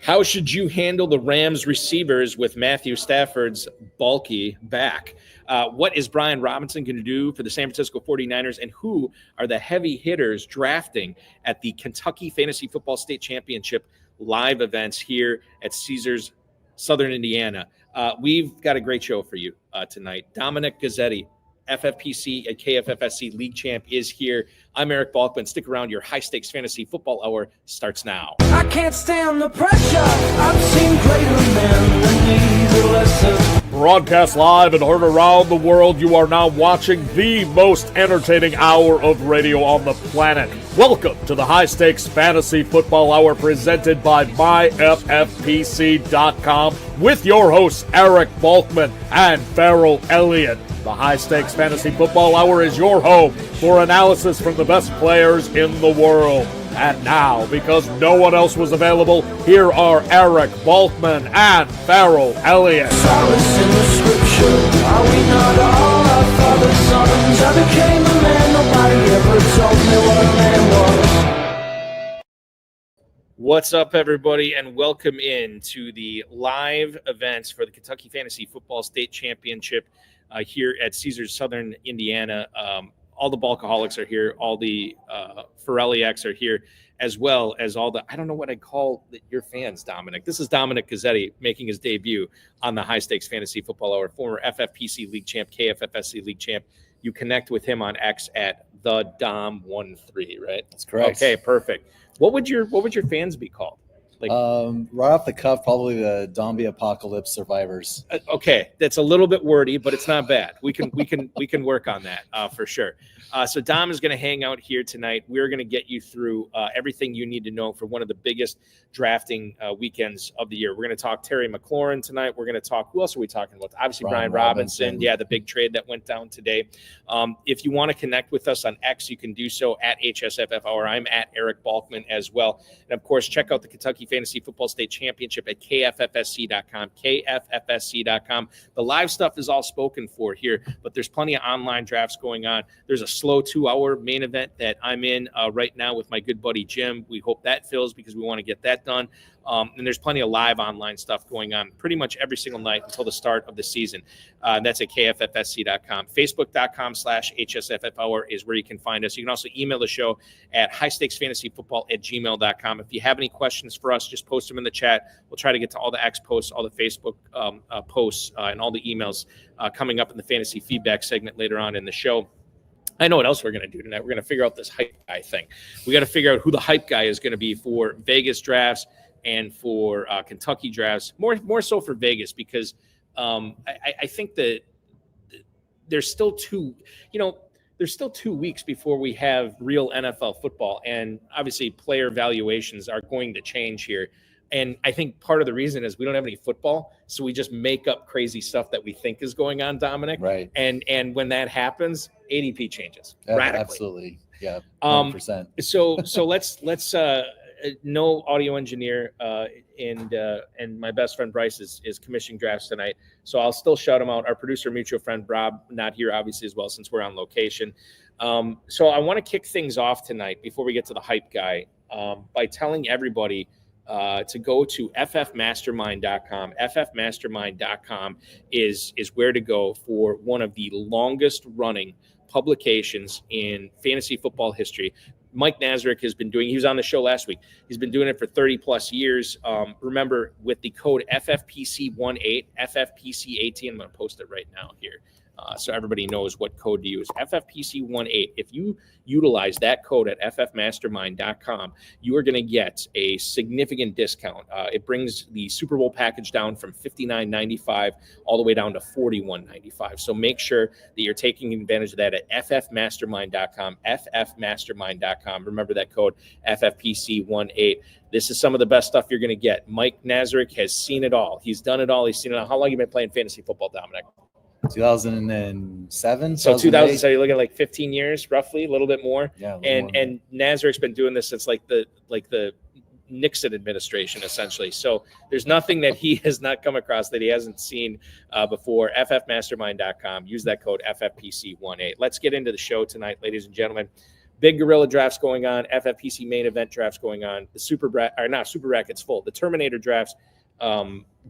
How should you handle the Rams receivers with Matthew Stafford's bulky back? What is Brian Robinson going to do for the San Francisco 49ers? And who are the heavy hitters drafting at the Kentucky Fantasy Football State Championship live events here at Caesars Southern Indiana? We've got a great show for you tonight. Dominic Guzzetti, FFPC and KFFSC League Champ, is here. I'm Eric Balkman. Stick around. Your high-stakes fantasy football hour starts now. I can't stand the pressure. I've seen greater men than these or lesser. Broadcast live and heard around the world, you are now watching the most entertaining hour of radio on the planet. Welcome to the High-Stakes Fantasy Football Hour presented by myffpc.com with your hosts Eric Balkman and Farrell Elliott. The High Stakes Fantasy Football Hour is your home for analysis from the best players in the world. And now, because no one else was available, here are Eric Balkman and Farrell Elliott. Solace in the scripture. Are we not all our father's sons? I became a man. Nobody ever told me what a man was. What's up, everybody, and welcome in to the live events for the Kentucky Fantasy Football State Championship here at Caesars Southern Indiana. All the Bulkaholics are here. All the Ferrelliaks are here, as well as all the, I don't know what I'd call your fans, Dominic. This is Dominic Guzzetti making his debut on the High Stakes Fantasy Football Hour, former FFPC League Champ, KFFSC League Champ. You connect with him on X at the Dom13, right? That's correct. Okay, perfect. What would your fans be called? Like, right off the cuff, probably the Zombie Apocalypse Survivors. Okay, that's a little bit wordy, but it's not bad. We can work on that for sure. So Dom is going to hang out here tonight. We're going to get you through everything you need to know for one of the biggest drafting weekends of the year. We're going to talk Terry McLaurin tonight. We're going to talk, who else are we talking about? Obviously Brian Robinson. Yeah, the big trade that went down today. If you want to connect with us on X, you can do so at HSFF. I'm at Eric Balkman as well. And of course, check out the Kentucky Fantasy Football State Championship at KFFSC.com, KFFSC.com. The live stuff is all spoken for here, but there's plenty of online drafts going on. There's a slow 2-hour main event that I'm in right now with my good buddy Jim. We hope that fills because we want to get that done. And there's plenty of live online stuff going on pretty much every single night until the start of the season. That's at KFFSC.com. Facebook.com/HSFFhour is where you can find us. You can also email the show at highstakesfantasyfootball@gmail.com. If you have any questions for us, just post them in the chat. We'll try to get to all the X posts, all the Facebook posts, and all the emails coming up in the fantasy feedback segment later on in the show. I know what else we're going to do tonight. We're going to figure out this hype guy thing. We got to figure out who the hype guy is going to be for Vegas drafts and for Kentucky drafts, more so for Vegas, because I think that there's still 2 weeks before we have real NFL football, and obviously player valuations are going to change here. And I think part of the reason is we don't have any football, so we just make up crazy stuff that we think is going on, Dominic. Right. And when that happens, ADP changes radically. Absolutely. Yeah. 100%. So let's no audio engineer and my best friend Bryce is commissioning drafts tonight, so I'll still shout him out. Our producer, mutual friend Rob, not here obviously as well since we're on location. So I want to kick things off tonight before we get to the hype guy by telling everybody to go to ffmastermind.com. ffmastermind.com is where to go for one of the longest running publications in fantasy football history. Mike Nazarick has been doing, he was on the show last week. He's been doing it for 30 plus years. Remember, with the code FFPC18, FFPC18, I'm going to post it right now here so everybody knows what code to use. FFPC18. If you utilize that code at ffmastermind.com, you are going to get a significant discount. It brings the Super Bowl package down from $59.95 all the way down to $41.95. So make sure that you're taking advantage of that at ffmastermind.com, ffmastermind.com. Remember that code, FFPC18. This is some of the best stuff you're going to get. Mike Nazarick has seen it all. He's done it all. He's seen it all. How long have you been playing fantasy football, Dominic? 2007. So 2000. So you're looking at like 15 years, roughly, a little bit more. Yeah. And Nazarick's been doing this since like the Nixon administration, essentially. So there's nothing that he has not come across that he hasn't seen before. ffmastermind.com. Use that code FFPC18. Let's get into the show tonight, ladies and gentlemen. Big Gorilla drafts going on, FFPC main event drafts going on, the Super Bracket's full, the Terminator drafts,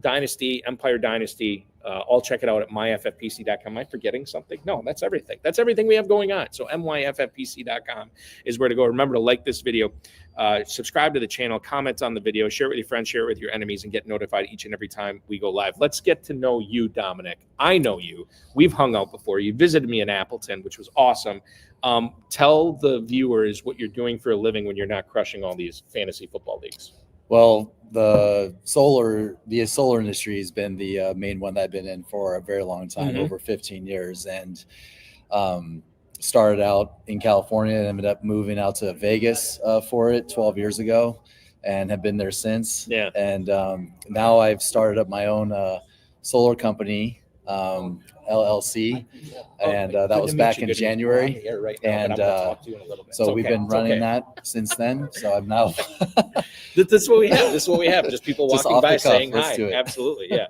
Dynasty, Empire Dynasty. I'll check it out at myffpc.com. Am I forgetting something? No, that's everything. That's everything we have going on. So myffpc.com is where to go. Remember to like this video, subscribe to the channel, comment on the video, share it with your friends, share it with your enemies, and get notified each and every time we go live. Let's get to know you, Dominic. I know you. We've hung out before. You visited me in Appleton, which was awesome. Tell the viewers what you're doing for a living when you're not crushing all these fantasy football leagues. Well, the solar industry has been the main one that I've been in for a very long time, over 15 years, and started out in California and ended up moving out to Vegas for it 12 years ago, and have been there since. Yeah. And now I've started up my own solar company, LLC, and that was back in January. And so we've been running that since then. So I'm now. This is what we have. This is what we have. Just people walking by saying hi. Let's do it. Absolutely, yeah.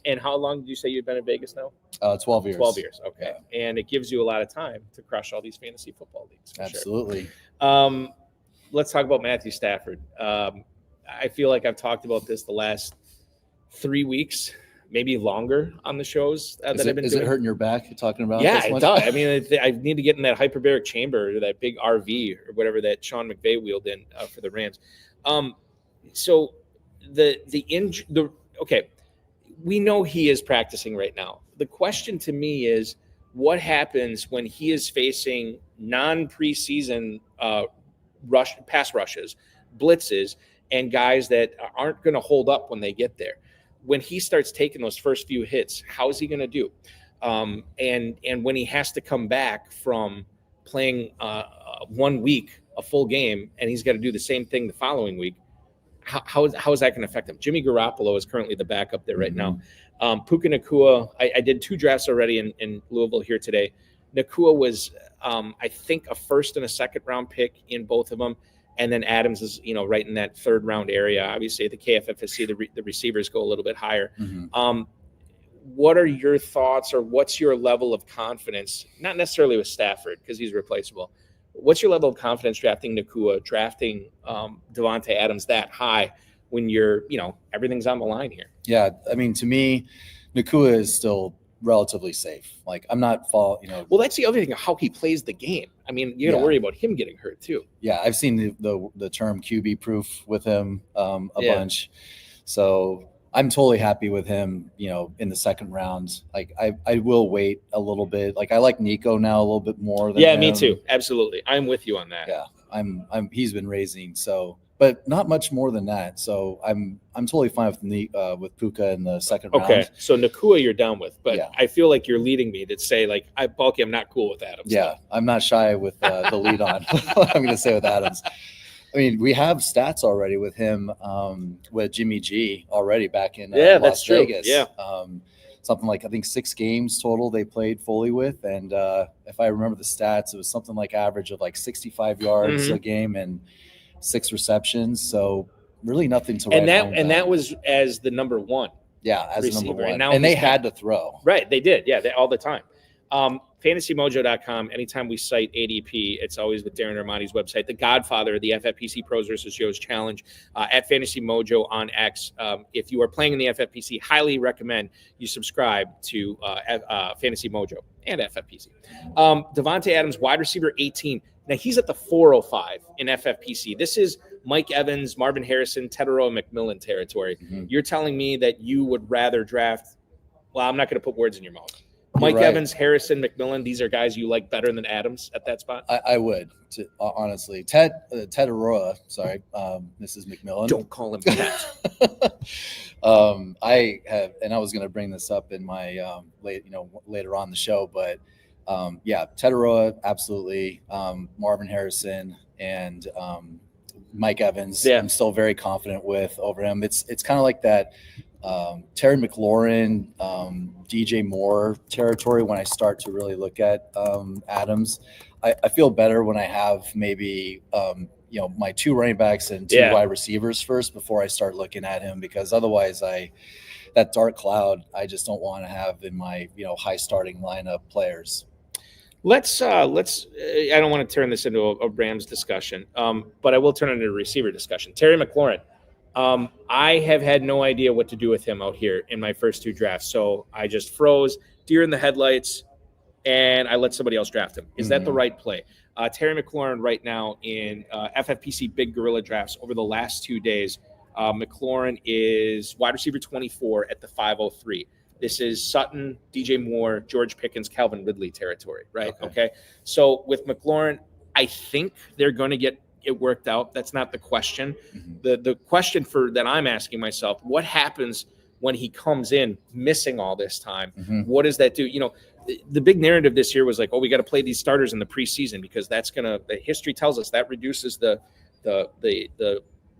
And how long did you say you've been in Vegas now? 12 years. 12 years. Okay. Yeah. And it gives you a lot of time to crush all these fantasy football leagues. Absolutely. Sure. Let's talk about Matthew Stafford. I feel like I've talked about this the last 3 weeks. Maybe longer on the shows that I've been doing. Is it hurting your back? You're talking about? Yeah, it does. I mean, I need to get in that hyperbaric chamber or that big RV or whatever that Sean McVay wheeled in for the Rams. So okay, we know he is practicing right now. The question to me is, what happens when he is facing non-preseason pass rushes, blitzes, and guys that aren't going to hold up when they get there? When he starts taking those first few hits, how is he going to do? And when he has to come back from playing 1 week, a full game, and he's got to do the same thing the following week, how is that going to affect him? Jimmy Garoppolo is currently the backup there right now. Puka Nacua, I did 2 drafts already in Louisville here today. Nacua was, I think, a first and a second round pick in both of them. And then Adams is, right in that third round area. Obviously, the KFFSC, the receivers go a little bit higher. What are your thoughts, or what's your level of confidence? Not necessarily with Stafford because he's replaceable. What's your level of confidence drafting Nacua, drafting Devontae Adams that high when you're, everything's on the line here? Yeah, I mean, to me, Nacua is still relatively safe. Like, I'm not Well, that's the other thing, how he plays the game. I mean, you got to worry about him getting hurt too. Yeah, I've seen the term QB proof with him a bunch. So I'm totally happy with him, in the second round. Like, I will wait a little bit. Like, I like Nico now a little bit more than him. Me too. Absolutely. I'm with you on that. Yeah. He's been raising, but not much more than that. So I'm totally fine with Puka in the second round. Okay, so Nacua you're down with, but I feel like you're leading me to say, like, Balky, I'm not cool with Adams. Yeah, I'm not shy with the lead on. I'm going to say with Adams. I mean, we have stats already with him, with Jimmy G already back in Las Vegas. Yeah. Something like, I think 6 games total they played fully with. And if I remember the stats, it was something like average of like 65 yards a game and 6 receptions. So really nothing to write home about. That was as the number 1. Yeah, as receiver. number 1. And they had to throw. Right, they did. Yeah, all the time. FantasyMojo.com. Anytime we cite ADP, it's always with Darren Armani's website. The godfather of the FFPC Pros versus Joes Challenge at Fantasy Mojo on X. If you are playing in the FFPC, highly recommend you subscribe to Fantasy Mojo and FFPC. Devontae Adams, wide receiver 18. Now, he's at the 405 in FFPC. This is Mike Evans, Marvin Harrison, Tedero, McMillan territory. You're telling me that you would rather draft – well, I'm not going to put words in your mouth. Mike Evans, Harrison, McMillan, these are guys you like better than Adams at that spot? I would, honestly. Tedero, sorry, Mrs. McMillan. Don't call him that. I have – and I was going to bring this up in my later on the show, but – Tedero, absolutely. Marvin Harrison and Mike Evans, I'm still very confident with over him. It's kind of like that Terry McLaurin, DJ Moore territory when I start to really look at Adams. I feel better when I have maybe my 2 running backs and 2 wide receivers first before I start looking at him, because otherwise that dark cloud I just don't want to have in my high starting lineup players. Let's I don't want to turn this into a Rams discussion, but I will turn it into a receiver discussion. Terry McLaurin. I have had no idea what to do with him out here in my first 2 drafts. So I just froze, deer in the headlights, and I let somebody else draft him. Is that the right play? Terry McLaurin right now in FFPC Big Gorilla drafts over the last 2 days, McLaurin is wide receiver 24 at the 503. This is Sutton, DJ Moore, George Pickens, Calvin Ridley territory, right? Okay. So with McLaurin, I think they're going to get it worked out. That's not the question. The question that I'm asking myself, what happens when he comes in missing all this time? What does that do? You know, the big narrative this year was like, oh, we got to play these starters in the preseason because that's the history tells us that reduces the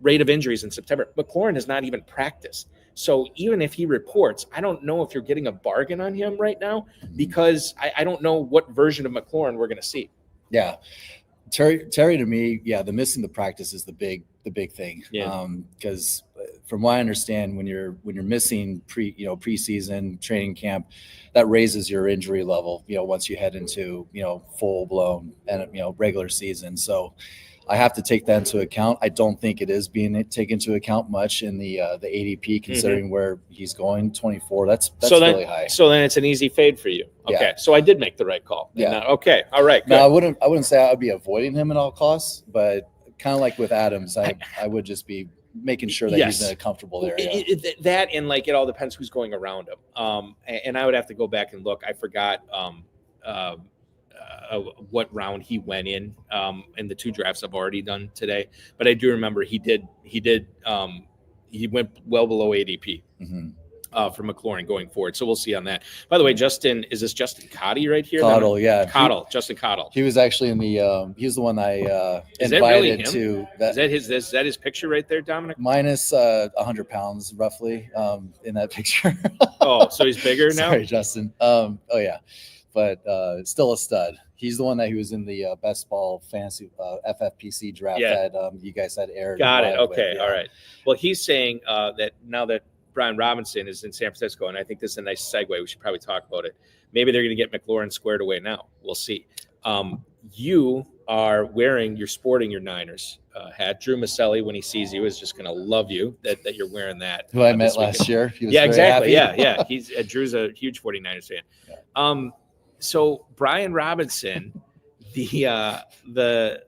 rate of injuries in September. McLaurin has not even practiced. So even if he reports, I don't know if you're getting a bargain on him right now because I don't know what version of McLaurin we're going to see. Yeah. Terry to me, the missing the practice is the big thing. Yeah. Because from what I understand, when you're missing preseason training camp, that raises your injury level, once you head into, full blown and, regular season. So I have to take that into account. I don't think it is being taken into account much in the ADP, considering where he's going, 24. That's really high. So then it's an easy fade for you. Okay, Yeah. So I did make the right call. Yeah. Okay. All right. Good. No, I wouldn't say I would be avoiding him at all costs, but kind of like with Adams, I would just be making sure that he's in a comfortable area. That and like it all depends who's going around him. And I would have to go back and look. I forgot what round he went in the 2 drafts I've already done today, but I do remember he went well below ADP for McLaurin going forward. So we'll see on that. By the way, is this Justin Cotty right here? Cottle, yeah. Justin Cottle. He was actually in the he was the one I is invited that really him? to. Is that his picture right there, Dominic? Minus 100 pounds roughly in that picture. Oh, so he's bigger now? Sorry, Justin. Oh yeah. But still a stud. He's the one that he was in the best ball fantasy FFPC draft that you guys had aired. Got it. Okay. All right. Well, he's saying that now that Brian Robinson is in San Francisco, and I think this is a nice segue. We should probably talk about it. Maybe they're going to get McLaurin squared away now. We'll see. You are sporting your Niners hat. Drew Maselli, when he sees you, is just going to love you that you're wearing that. Who I met last year. He was exactly. happy. Yeah. Drew's a huge 49ers fan. Yeah. So Brian Robinson, the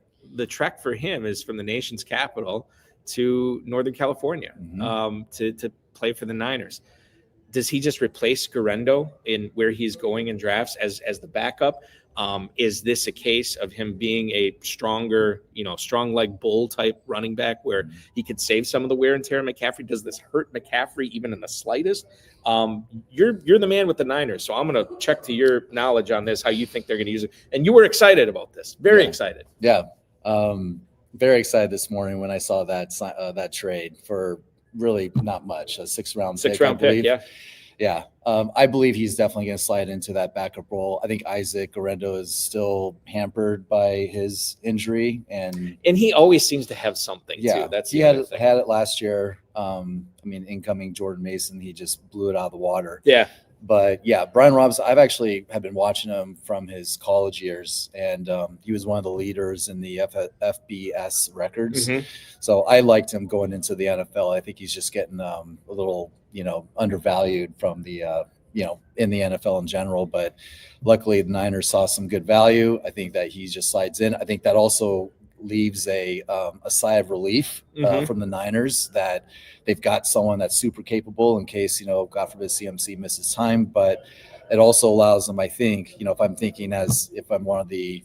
trek for him is from the nation's capital to Northern California to play for the Niners. Does he just replace Guerrero in where he's going in drafts as the backup? Is this a case of him being a stronger, strong leg bull type running back where he could save some of the wear and tear of McCaffrey? Does this hurt McCaffrey even in the slightest? You're the man with the Niners, so I'm going to check to your knowledge on this, how you think they're going to use it. And you were excited about this, very excited. Yeah, very excited this morning when I saw that trade for really not much, a 6th round pick. Yeah. I believe he's definitely going to slide into that backup role. I think Isaac Guerrero is still hampered by his injury, and he always seems to have something. Yeah, too. He had it last year. Incoming Jordan Mason, he just blew it out of the water. Yeah. But yeah, Brian Robinson, I've actually been watching him from his college years, and he was one of the leaders in the FBS records. So I liked him going into the NFL. I think he's just getting a little, undervalued from the, in the NFL in general. But luckily, the Niners saw some good value. I think that he just slides in. I think that also leaves a sigh of relief from the Niners that they've got someone that's super capable in case, God forbid CMC misses time. But it also allows them, I think, if I'm thinking if I'm one of the,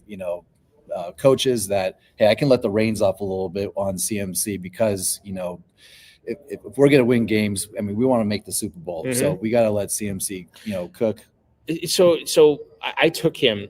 coaches that, hey, I can let the reins off a little bit on CMC because, if we're going to win games, we want to make the Super Bowl. So we got to let CMC, cook. So I took him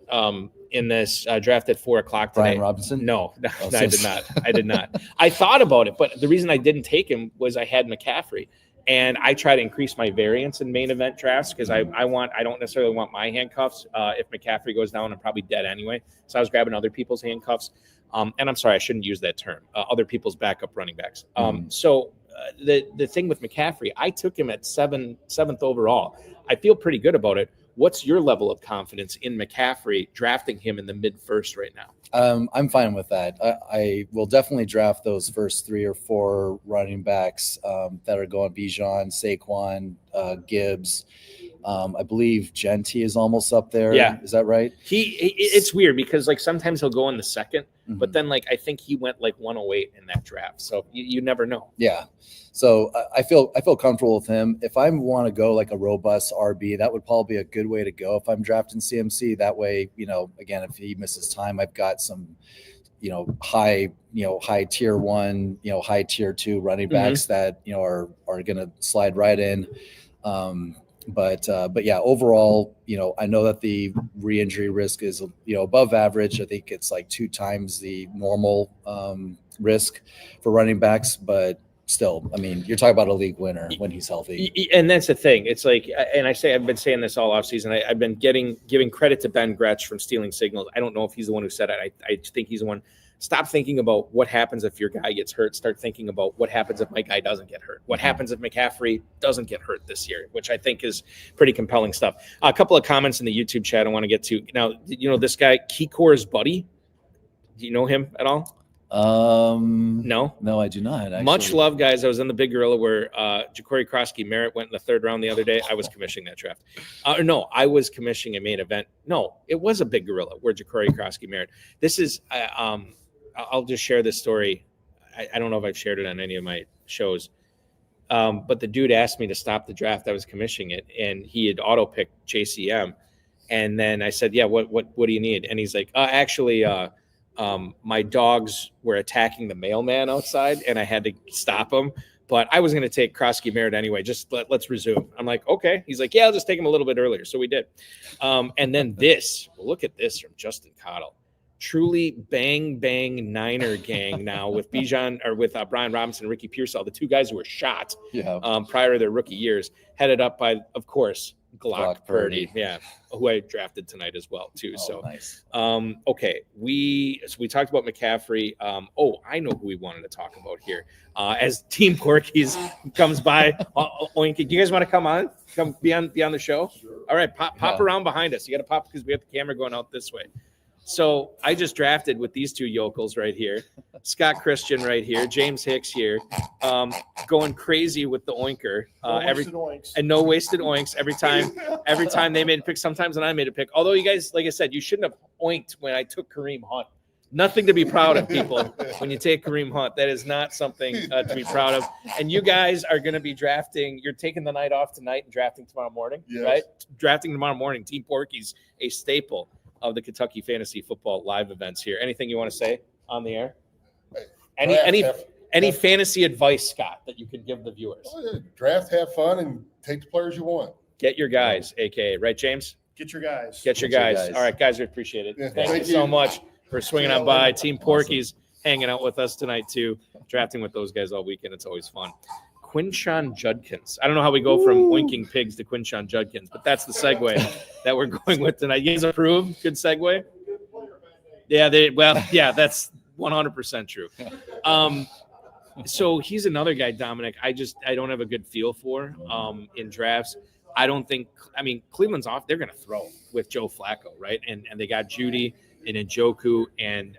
in this draft at 4:00 today. Brian Robinson? No, I did not. I did not. I thought about it, but the reason I didn't take him was I had McCaffrey, and I try to increase my variance in main event drafts because I don't necessarily want my handcuffs. If McCaffrey goes down, I'm probably dead anyway. So I was grabbing other people's handcuffs. And I'm sorry, I shouldn't use that term. Other people's backup running backs. So the thing with McCaffrey, I took him at seventh overall. I feel pretty good about it. What's your level of confidence in McCaffrey drafting him in the mid-first right now? I'm fine with that. I will definitely draft those first 3 or 4 running backs that are going Bijan, Saquon, Gibbs. I believe Genty is almost up there. Yeah. Is that right? It's weird because like sometimes he'll go in the second, Mhm. but then like I think he went like 108 in that draft. So you never know. Yeah. So I feel comfortable with him. If I want to go like a robust RB, that would probably be a good way to go if I'm drafting CMC. That way, again, if he misses time, I've got some, high tier 1, high tier 2 running backs that, are going to slide right in. But yeah, overall, I know that the re-injury risk is, above average. I think it's like 2 times the normal risk for running backs, but still, I mean, you're talking about a league winner when he's healthy. And that's the thing. It's like, and I've been saying this all offseason. I've been giving credit to Ben Gretsch from Stealing Signals. I don't know if he's the one who said it. I think he's the one. Stop thinking about what happens if your guy gets hurt. Start thinking about what happens if my guy doesn't get hurt. What happens if McCaffrey doesn't get hurt this year, which I think is pretty compelling stuff. A couple of comments in the YouTube chat I want to get to. Now, this guy, Kikor's buddy. Do you know him at all? No, I do not. Actually. Much love, guys. I was in the Big Gorilla where Ja'Cory Krosky-Merritt went in the 3rd round the other day. I was commissioning that draft. No, I was commissioning a main event. No, it was a Big Gorilla where Ja'Cory Krosky-Merritt. This is I'll just share this story. I don't know if I've shared it on any of my shows. But the dude asked me to stop the draft. I was commissioning it, and he had auto-picked JCM. And then I said, yeah, what do you need? And he's like, actually, my dogs were attacking the mailman outside, and I had to stop them. But I was going to take Krosky-Merritt anyway. Just let's resume. I'm like, okay. He's like, yeah, I'll just take him a little bit earlier. So we did. And then look at this from Justin Cottle. Truly bang Niner gang now with Bijan or with Brian Robinson and Ricky Pearsall, the 2 guys who were shot prior to their rookie years, headed up by, of course, Glock Purdy, who I drafted tonight as well too. So nice. Okay, we talked about McCaffrey. I know who we wanted to talk about here. As Team Corky's comes by, Oink, do you guys want to come be on the show? Sure. All right, pop around behind us. You got to pop because we have the camera going out this way. So I just drafted with these 2 yokels right here, Scott Christian right here, James Hicks here, going crazy with the oinker. No wasted oinks every time they made a pick. Sometimes when I made a pick, although you guys, like I said, you shouldn't have oinked when I took Kareem Hunt. Nothing to be proud of, people. When you take Kareem Hunt, that is not something to be proud of. And you guys are going to be drafting. You're taking the night off tonight and drafting tomorrow morning, right? Drafting tomorrow morning. Team Porky's a staple of the Kentucky Fantasy Football live events here. Anything you want to say on the air? Any fantasy advice, Scott, that you can give the viewers? Draft, have fun, and take the players you want. Get your guys, aka, right, James? Get your guys. Get your guys. All right, guys, we appreciate it. Yeah, thank you so much for swinging on by. Team Porky's hanging out with us tonight too. Drafting with those guys all weekend. It's always fun. Quinshawn Judkins. I don't know how we go from winking pigs to Quinshawn Judkins, but that's the segue that we're going with tonight. You guys approve? Good segue? Yeah, that's 100% true. So he's another guy, Dominic, I don't have a good feel for in drafts. Cleveland's off. They're going to throw with Joe Flacco, right? And they got Judy and Njoku and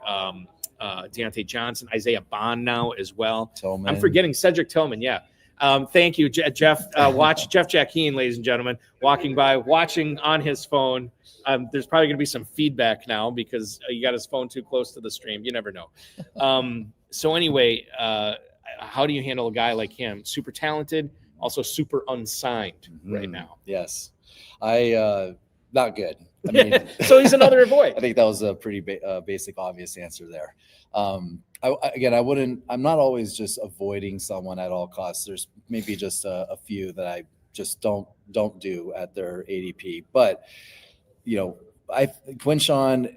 Deontay Johnson, Isaiah Bond now as well. Tillman. I'm forgetting Cedric Tillman, yeah. Thank you, Jeff. Watch Jeff Jackeen, ladies and gentlemen, watching on his phone. There's probably going to be some feedback now because he got his phone too close to the stream. You never know. So anyway, how do you handle a guy like him? Super talented, also super unsigned right now. Yes, not good. So he's another avoid. I think that was a pretty basic, obvious answer there. I'm not always just avoiding someone at all costs. There's maybe just a few that I just don't do at their ADP. But, Quinshawn,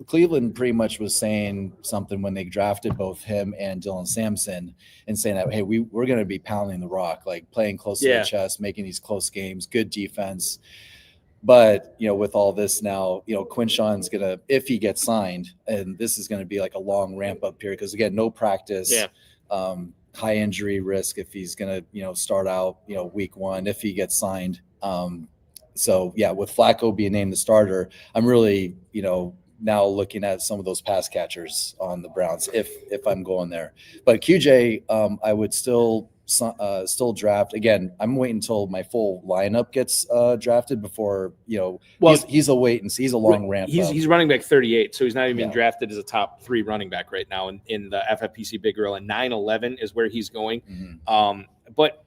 Cleveland pretty much was saying something when they drafted both him and Dylan Sampson and saying that, hey, we're going to be pounding the rock, like playing close to the chest, making these close games, good defense. But, with all this now, Quinshawn's going to, if he gets signed, and this is going to be like a long ramp up period, because again, no practice, high injury risk if he's going to, start out, week 1, if he gets signed. So yeah, with Flacco being named the starter, I'm really, now looking at some of those pass catchers on the Browns if I'm going there. But QJ, I would still draft. Again, I'm waiting until my full lineup gets drafted before, Well, he's a wait and see. He's a long ramp. He's running back 38, so he's not even being Yeah. drafted as a top 3 running back right now in the FFPC Big Gorilla. 9-11 is where he's going. Mhm. But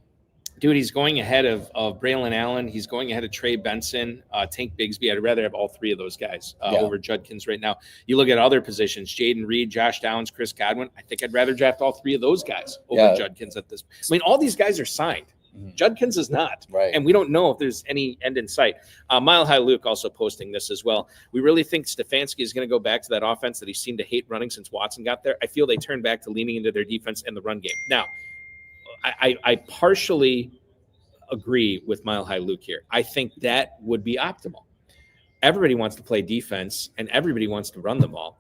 dude, he's going ahead of Braylon Allen. He's going ahead of Trey Benson, Tank Bigsby. I'd rather have all 3 of those guys over Judkins right now. You look at other positions, Jaden Reed, Josh Downs, Chris Godwin. I think I'd rather draft all 3 of those guys over Judkins at this. I mean, all these guys are signed. Mhm. Judkins is not. Right. And we don't know if there's any end in sight. Mile High Luke also posting this as well. We really think Stefanski is going to go back to that offense that he seemed to hate running since Watson got there. I feel they turned back to leaning into their defense and the run game. Now, I partially agree with Mile High Luke here. I think that would be optimal. Everybody wants to play defense and everybody wants to run the ball.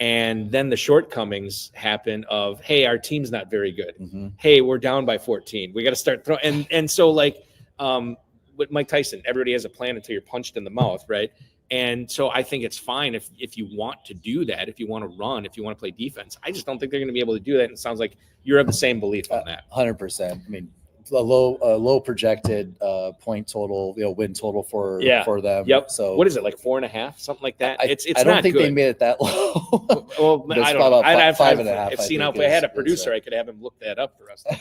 And then the shortcomings happen of, hey, our team's not very good. Mhm. Hey, we're down by 14. We got to start throwing. And so like with Mike Tyson, everybody has a plan until you're punched in the mouth, right? And so I think it's fine if you want to do that, if you want to run, if you want to play defense. I just don't think they're going to be able to do that. And it sounds like you're of the same belief on that. 100%. I mean, a low projected point total, win total for them. Yep. So what is it, like 4.5, something like that? It's I don't not think good. they made it that low. Well, It's I don't know. about I'd have 5.5. If seen if I had a producer, I could have him look that up for us tonight,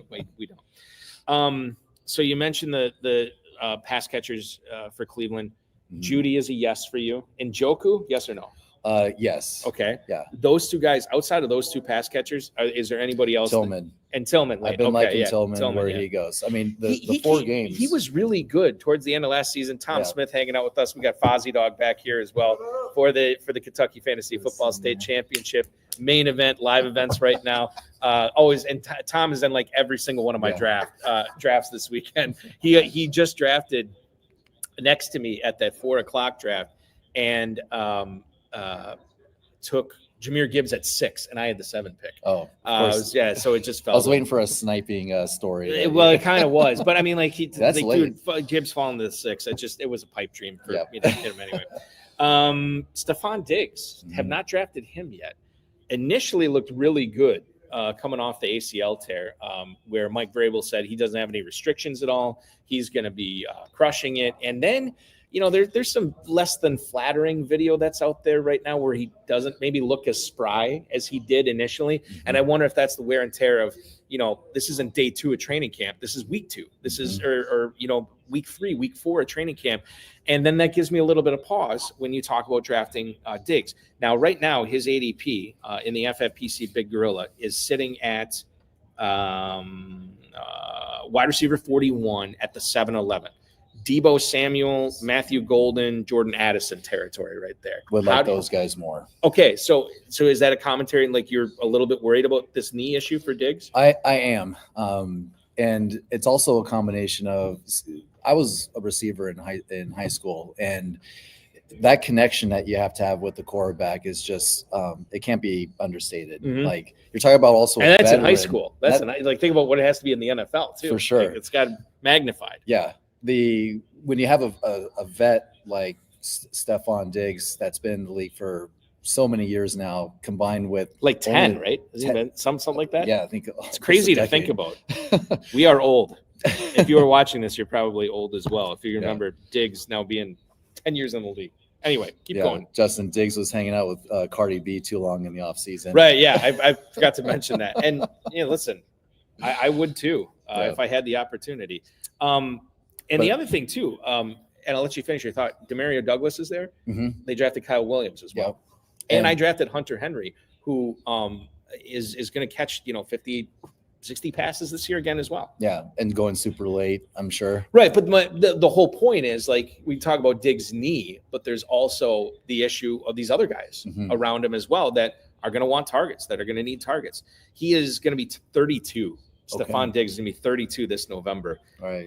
but we don't. So you mentioned the pass catchers for Cleveland. Mhm. Judy is a yes for you. Njoku, yes or no? Yes. Okay. Yeah. Those 2 guys, outside of those 2 pass catchers, is there anybody else? Tillman. And Tillman. I've been liking Tillman where yeah. he goes. I mean, the 4 games. He was really good towards the end of last season. Tom Smith hanging out with us. We got Fozzie Dog back here as well for the Kentucky Fantasy Football State Championship main event, live events right now. Always, and Tom is in like every single one of my drafts this weekend. He just drafted next to me at that 4:00 draft and took Jahmyr Gibbs at 6, and I had the 7 pick. Oh, of course. So it just felt. I was waiting for a sniping story. Well, it kind of was, but I mean, like That's late. Dude, Gibbs falling to the 6. It was a pipe dream for me to hit him anyway. Stephon Diggs, have not drafted him yet. Initially looked really good coming off the ACL tear, where Mike Vrabel said he doesn't have any restrictions at all. He's going to be crushing it, and then. There's some less than flattering video that's out there right now where he doesn't maybe look as spry as he did initially. Mm-hmm. And I wonder if that's the wear and tear of, this isn't day 2 of training camp. This is week 2. This is, or week 3, week 4 of training camp. And then that gives me a little bit of pause when you talk about drafting Diggs. Now, right now, his ADP in the FFPC Big Gorilla is sitting at wide receiver 41 at the 7-11. Debo Samuel, Matthew Golden, Jordan Addison territory right there. Would like those guys more. Okay, so is that a commentary like you're a little bit worried about this knee issue for Diggs? I am. And it's also a combination of I was a receiver in high school, and that connection that you have to have with the quarterback is just it can't be understated. Mm-hmm. Like you're talking about also, and that's in high school. That's like think about what it has to be in the NFL too. For sure, like, it's got magnified. Yeah. When you have a vet like Stephon Diggs that's been in the league for so many years now, combined with like 10, right? Hasn't it been something like that? Yeah, I think it's crazy to think about. We are old. If you are watching this, you're probably old as well. If you remember Diggs now being 10 years in the league. Anyway, keep going. Justin Diggs was hanging out with Cardi B too long in the offseason. Right, yeah. I forgot to mention that. And, listen, I would too if I had the opportunity. And the other thing too, and I'll let you finish your thought, Demario Douglas is there. Mm-hmm. They drafted Kyle Williams as well. Yep. And I drafted Hunter Henry, who is going to catch, 50, 60 passes this year again as well. Yeah, and going super late, I'm sure. Right, but the whole point is, like, we talk about Diggs' knee, but there's also the issue of these other guys around him as well that are going to want targets, that are going to need targets. He is going to be 32. Stephon Diggs is going to be 32 this November. Right.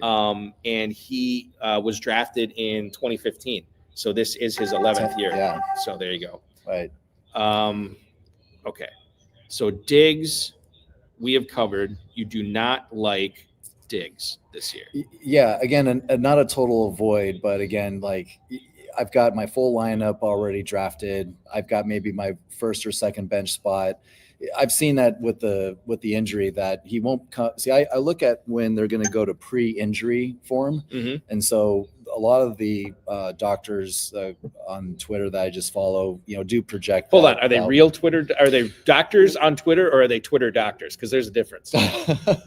And he was drafted in 2015. So this is his 11th year. Yeah. So there you go. Right. Okay. So Diggs, we have covered. You do not like Diggs this year. Yeah, again, not a total avoid, but again, like I've got my full lineup already drafted. I've got maybe my first or second bench spot. I've seen that with the injury that he won't come. See, I look at when they're going to go to pre-injury form, and so a lot of the doctors on Twitter that I just follow, do project. Hold on, are they real Twitter? Are they doctors on Twitter, or are they Twitter doctors? Because there's a difference.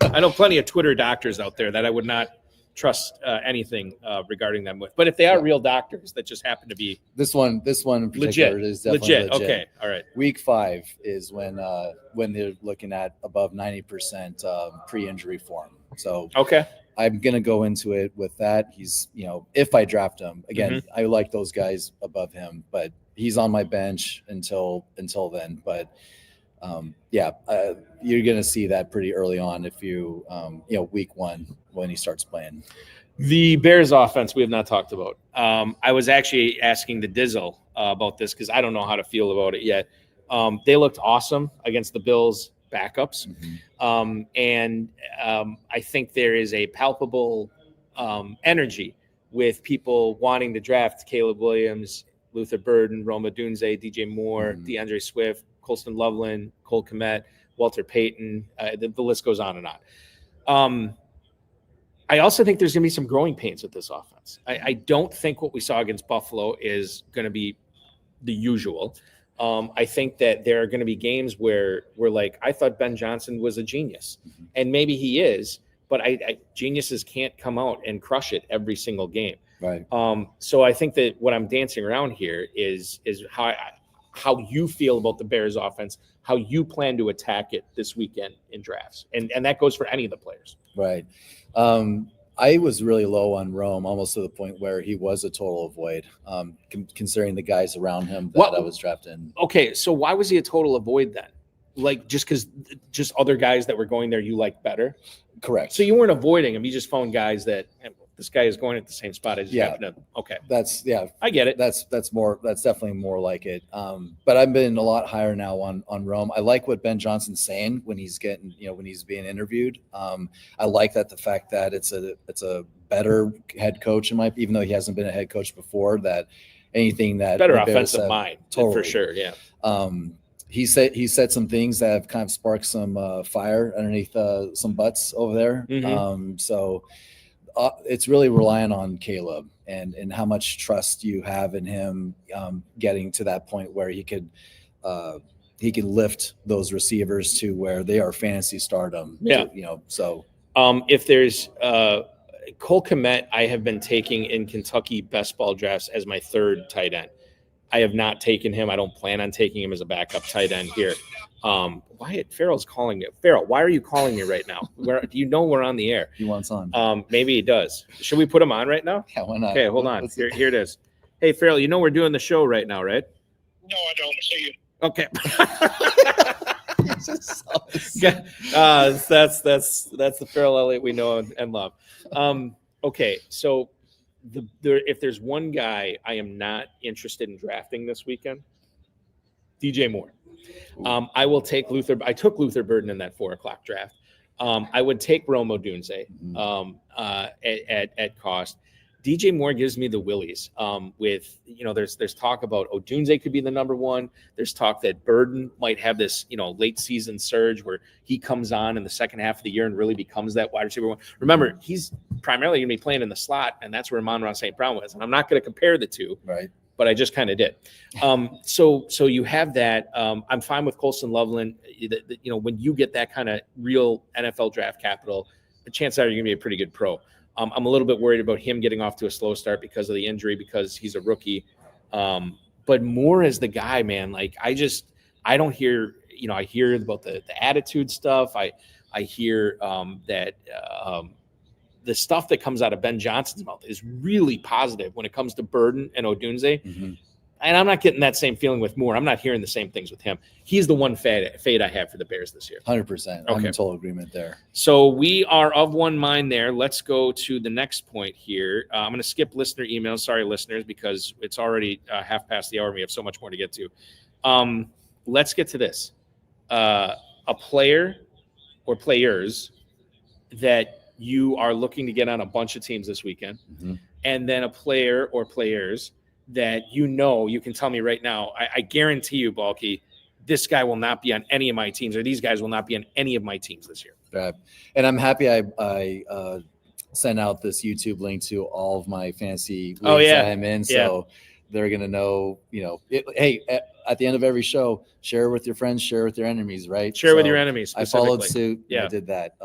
I know plenty of Twitter doctors out there that I would not trust anything regarding them with. But if they are real doctors that just happen to be this one in particular is definitely legit. Okay, all right. Week 5 is when they're looking at above 90% pre-injury form. So okay, I'm gonna go into it with that. He's if I draft him again, I like those guys above him, but he's on my bench until then. But you're going to see that pretty early on if you, week 1 when he starts playing. The Bears offense we have not talked about. I was actually asking the Dizzle about this because I don't know how to feel about it yet. They looked awesome against the Bills backups. And I think there is a palpable energy with people wanting to draft Caleb Williams, Luther Burden, Rome Odunze, DJ Moore, DeAndre Swift, Colston Loveland, Cole Kmet, Walter Payton. The list goes on and on. I also think there's going to be some growing pains with this offense. I don't think what we saw against Buffalo is going to be the usual. I think that there are going to be games where we're like, I thought Ben Johnson was a genius, and maybe he is, but geniuses can't come out and crush it every single game. Right. So I think that what I'm dancing around here is how you feel about the Bears offense, how you plan to attack it this weekend in drafts. And that goes for any of the players. Right. I was really low on Rome, almost to the point where he was a total avoid, considering the guys around him that I was drafting. Okay, so why was he a total avoid then? Like just because other guys that were going there you liked better? Correct. So you weren't avoiding him. You just found guys that this guy is going at the same spot as you. Okay. I get it. That's definitely more like it. But I've been a lot higher now on Rome. I like what Ben Johnson's saying when he's when he's being interviewed. I like the fact that it's a better head coach even though he hasn't been a head coach before, that anything that better offensive mind for sure. Yeah. He said some things that have kind of sparked some fire underneath some butts over there. So it's really relying on Caleb and how much trust you have in him getting to that point where he can lift those receivers to where they are fantasy stardom. Yeah. If there's Cole Kmet, I have been taking in Kentucky best ball drafts as my third tight end. I have not taken him. I don't plan on taking him as a backup tight end here. Wyatt Farrell's calling you. Farrell, why are you calling me right now? Do you know we're on the air? He wants on. Maybe he does. Should we put him on right now? Yeah, why not? Okay, hold on. Here it is. Hey, Farrell, we're doing the show right now, right? No, I don't see you. Okay. That's the Farrell Elliott we know and love. Okay, so if there's one guy I am not interested in drafting this weekend, DJ Moore. I will take Luther. I took Luther Burden in that 4:00 draft. I would take Rome Odunze at cost. DJ Moore gives me the willies. There's talk about Odunze could be the number one. There's talk that Burden might have this late season surge where he comes on in the second half of the year and really becomes that wide receiver one. Remember, he's primarily going to be playing in the slot, and that's where Amon-Ra St. Brown was. And I'm not going to compare the two, right? But I just kind of did. So you have that. I'm fine with Colston Loveland. When you get that kind of real NFL draft capital, the chances are you're going to be a pretty good pro. I'm a little bit worried about him getting off to a slow start because of the injury, because he's a rookie. But Moore is the guy, man. Like I don't hear, I hear about the attitude stuff. I hear that the stuff that comes out of Ben Johnson's mouth is really positive when it comes to Burden and Odunze. And I'm not getting that same feeling with Moore. I'm not hearing the same things with him. He's the one fade I have for the Bears this year. 100%. I'm in total agreement there. So we are of one mind there. Let's go to the next point here. I'm going to skip listener emails. Sorry, listeners, because it's already half past the hour. And we have so much more to get to. Let's get to this. A player or players that you are looking to get on a bunch of teams this weekend, Mhm. and then a player or players that you can tell me right now, I guarantee you, Balky, this guy will not be on any of my teams, or these guys will not be on any of my teams this year. Right. And I'm happy I sent out this YouTube link to all of my fantasy leagues that I'm in. So they're going to know, hey, at the end of every show, share with your friends, share with your enemies, right? Share with your enemies. I followed specifically. suit. Yeah. I did that.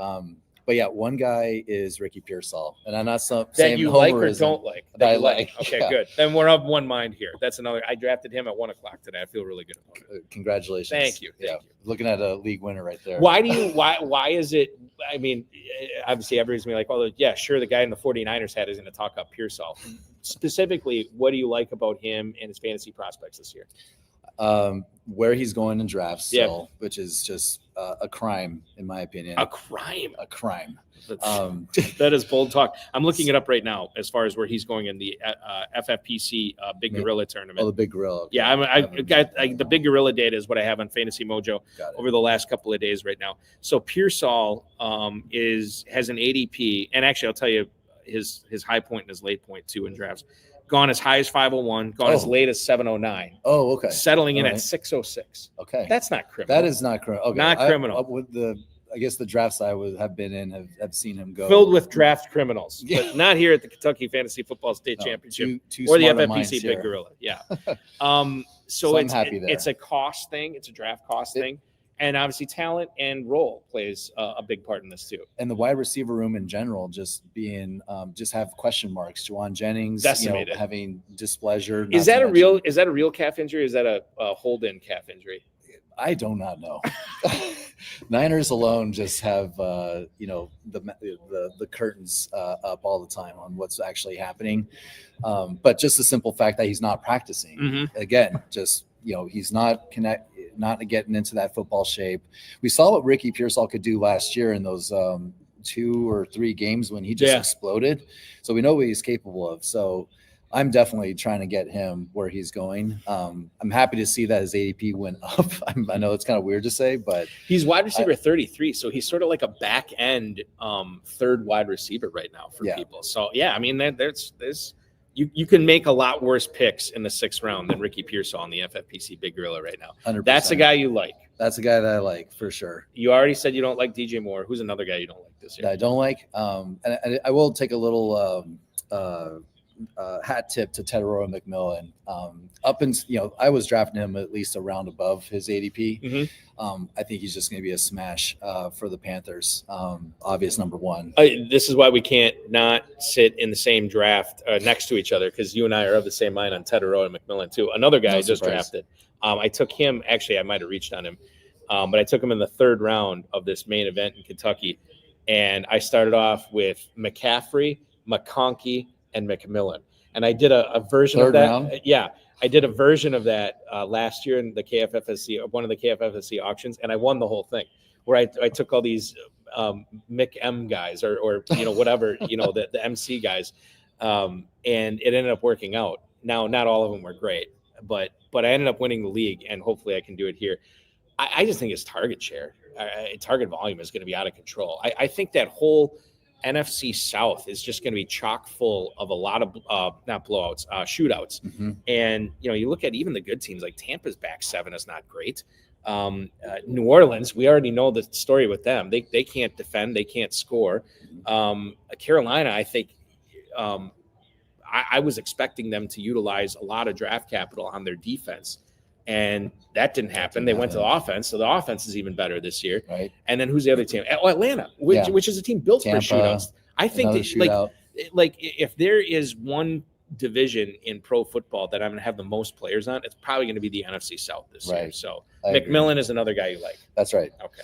But yeah, one guy is Ricky Pearsall, and I'm not That saying you like or homerism. don't like? That I you like. Okay, Yeah. good. Then we're of one mind here. That's another. I drafted him at 1:00 today. I feel really good about it. Congratulations. Thank you. Yeah. Looking at a league winner right there. Why is it? I mean, obviously everybody's gonna be like, oh, yeah, sure, the guy in the 49ers hat is going to talk up Pearsall. Specifically, what do you like about him and his fantasy prospects this year? Where he's going in drafts still, Yeah. which is just a crime in my opinion. A crime. A crime. That is bold talk. I'm looking it up right now as far as where he's going in the FFPC Big Gorilla tournament. Oh, the Big Gorilla. Okay. Yeah, I got the Big Gorilla data is what I have on Fantasy Mojo Got it. over the last couple of days right now. So Pearsall has an ADP, and actually I'll tell you his high point and his late point too in drafts. Gone as high as 501, gone as late as 709. Oh, okay. Settling in All at right. 606. Okay. That's not criminal. That is not criminal. Okay. Not criminal. With I guess the drafts I have been in have seen him go filled with draft criminals, Yeah. but not here at the Kentucky Fantasy Football State Championship two or the smarter minds FFPC here. Big Gorilla. Yeah. So I'm happy there. It's a cost thing. It's a draft cost thing. And obviously talent and role plays a big part in this too. And the wide receiver room in general, just being, just have question marks. Juwan Jennings, Decimated. Having displeasure. Is that a real calf injury? Or is that a hold-in calf injury? I do not know. Niners alone just have the curtains up all the time on what's actually happening. But just the simple fact that he's not practicing again, just he's not getting into that football shape. We saw what Ricky Pearsall could do last year in those 2 or 3 games when he just exploded. So we know what he's capable of. So I'm definitely trying to get him where he's going. I'm happy to see that his ADP went up. I know it's kind of weird to say, but he's wide receiver 33, so he's sort of like a back end third wide receiver right now for people. So yeah, I mean there's you can make a lot worse picks in the 6th round than Ricky Pearsall in the FFPC Big Gorilla right now. 100%. That's a guy you like. That's a guy that I like for sure. You already said you don't like DJ Moore. Who's another guy you don't like this year? That I don't like. And I will take a little hat tip to Tedroa McMillan. I was drafting him at least a round above his ADP. I think he's just going to be a smash for the Panthers. Obvious number 1. This is why we can't not sit in the same draft next to each other, because you and I are of the same mind on Tedroa and McMillan too. Another guy I just drafted. I took him. Actually, I might have reached on him, but I took him in the 3rd round of this main event in Kentucky, and I started off with McCaffrey, McConkey, and McMillan. And I did a version of that. Round? Yeah. I did a version of that last year in the KFFSC, one of the KFFSC auctions, and I won the whole thing, where I took all these Mick M guys or whatever, the MC guys, and it ended up working out. Now, not all of them were great, but I ended up winning the league, and hopefully I can do it here. I just think his target share, target volume is going to be out of control. I think that whole NFC South is just going to be chock full of a lot of not blowouts, shootouts. And you look at even the good teams, like Tampa's back 7 is not great. New Orleans, we already know the story with them. They can't defend, they can't score. Carolina, I think I was expecting them to utilize a lot of draft capital on their defense, and that didn't happen. They went to the offense, so the offense is even better this year. Right. And then who's the other team? Atlanta, which is a team built Tampa, for shootouts. I think shootout. like if there is one division in pro football that I'm going to have the most players on, it's probably going to be the NFC South this year. So McMillan is another guy you like. That's right. Okay.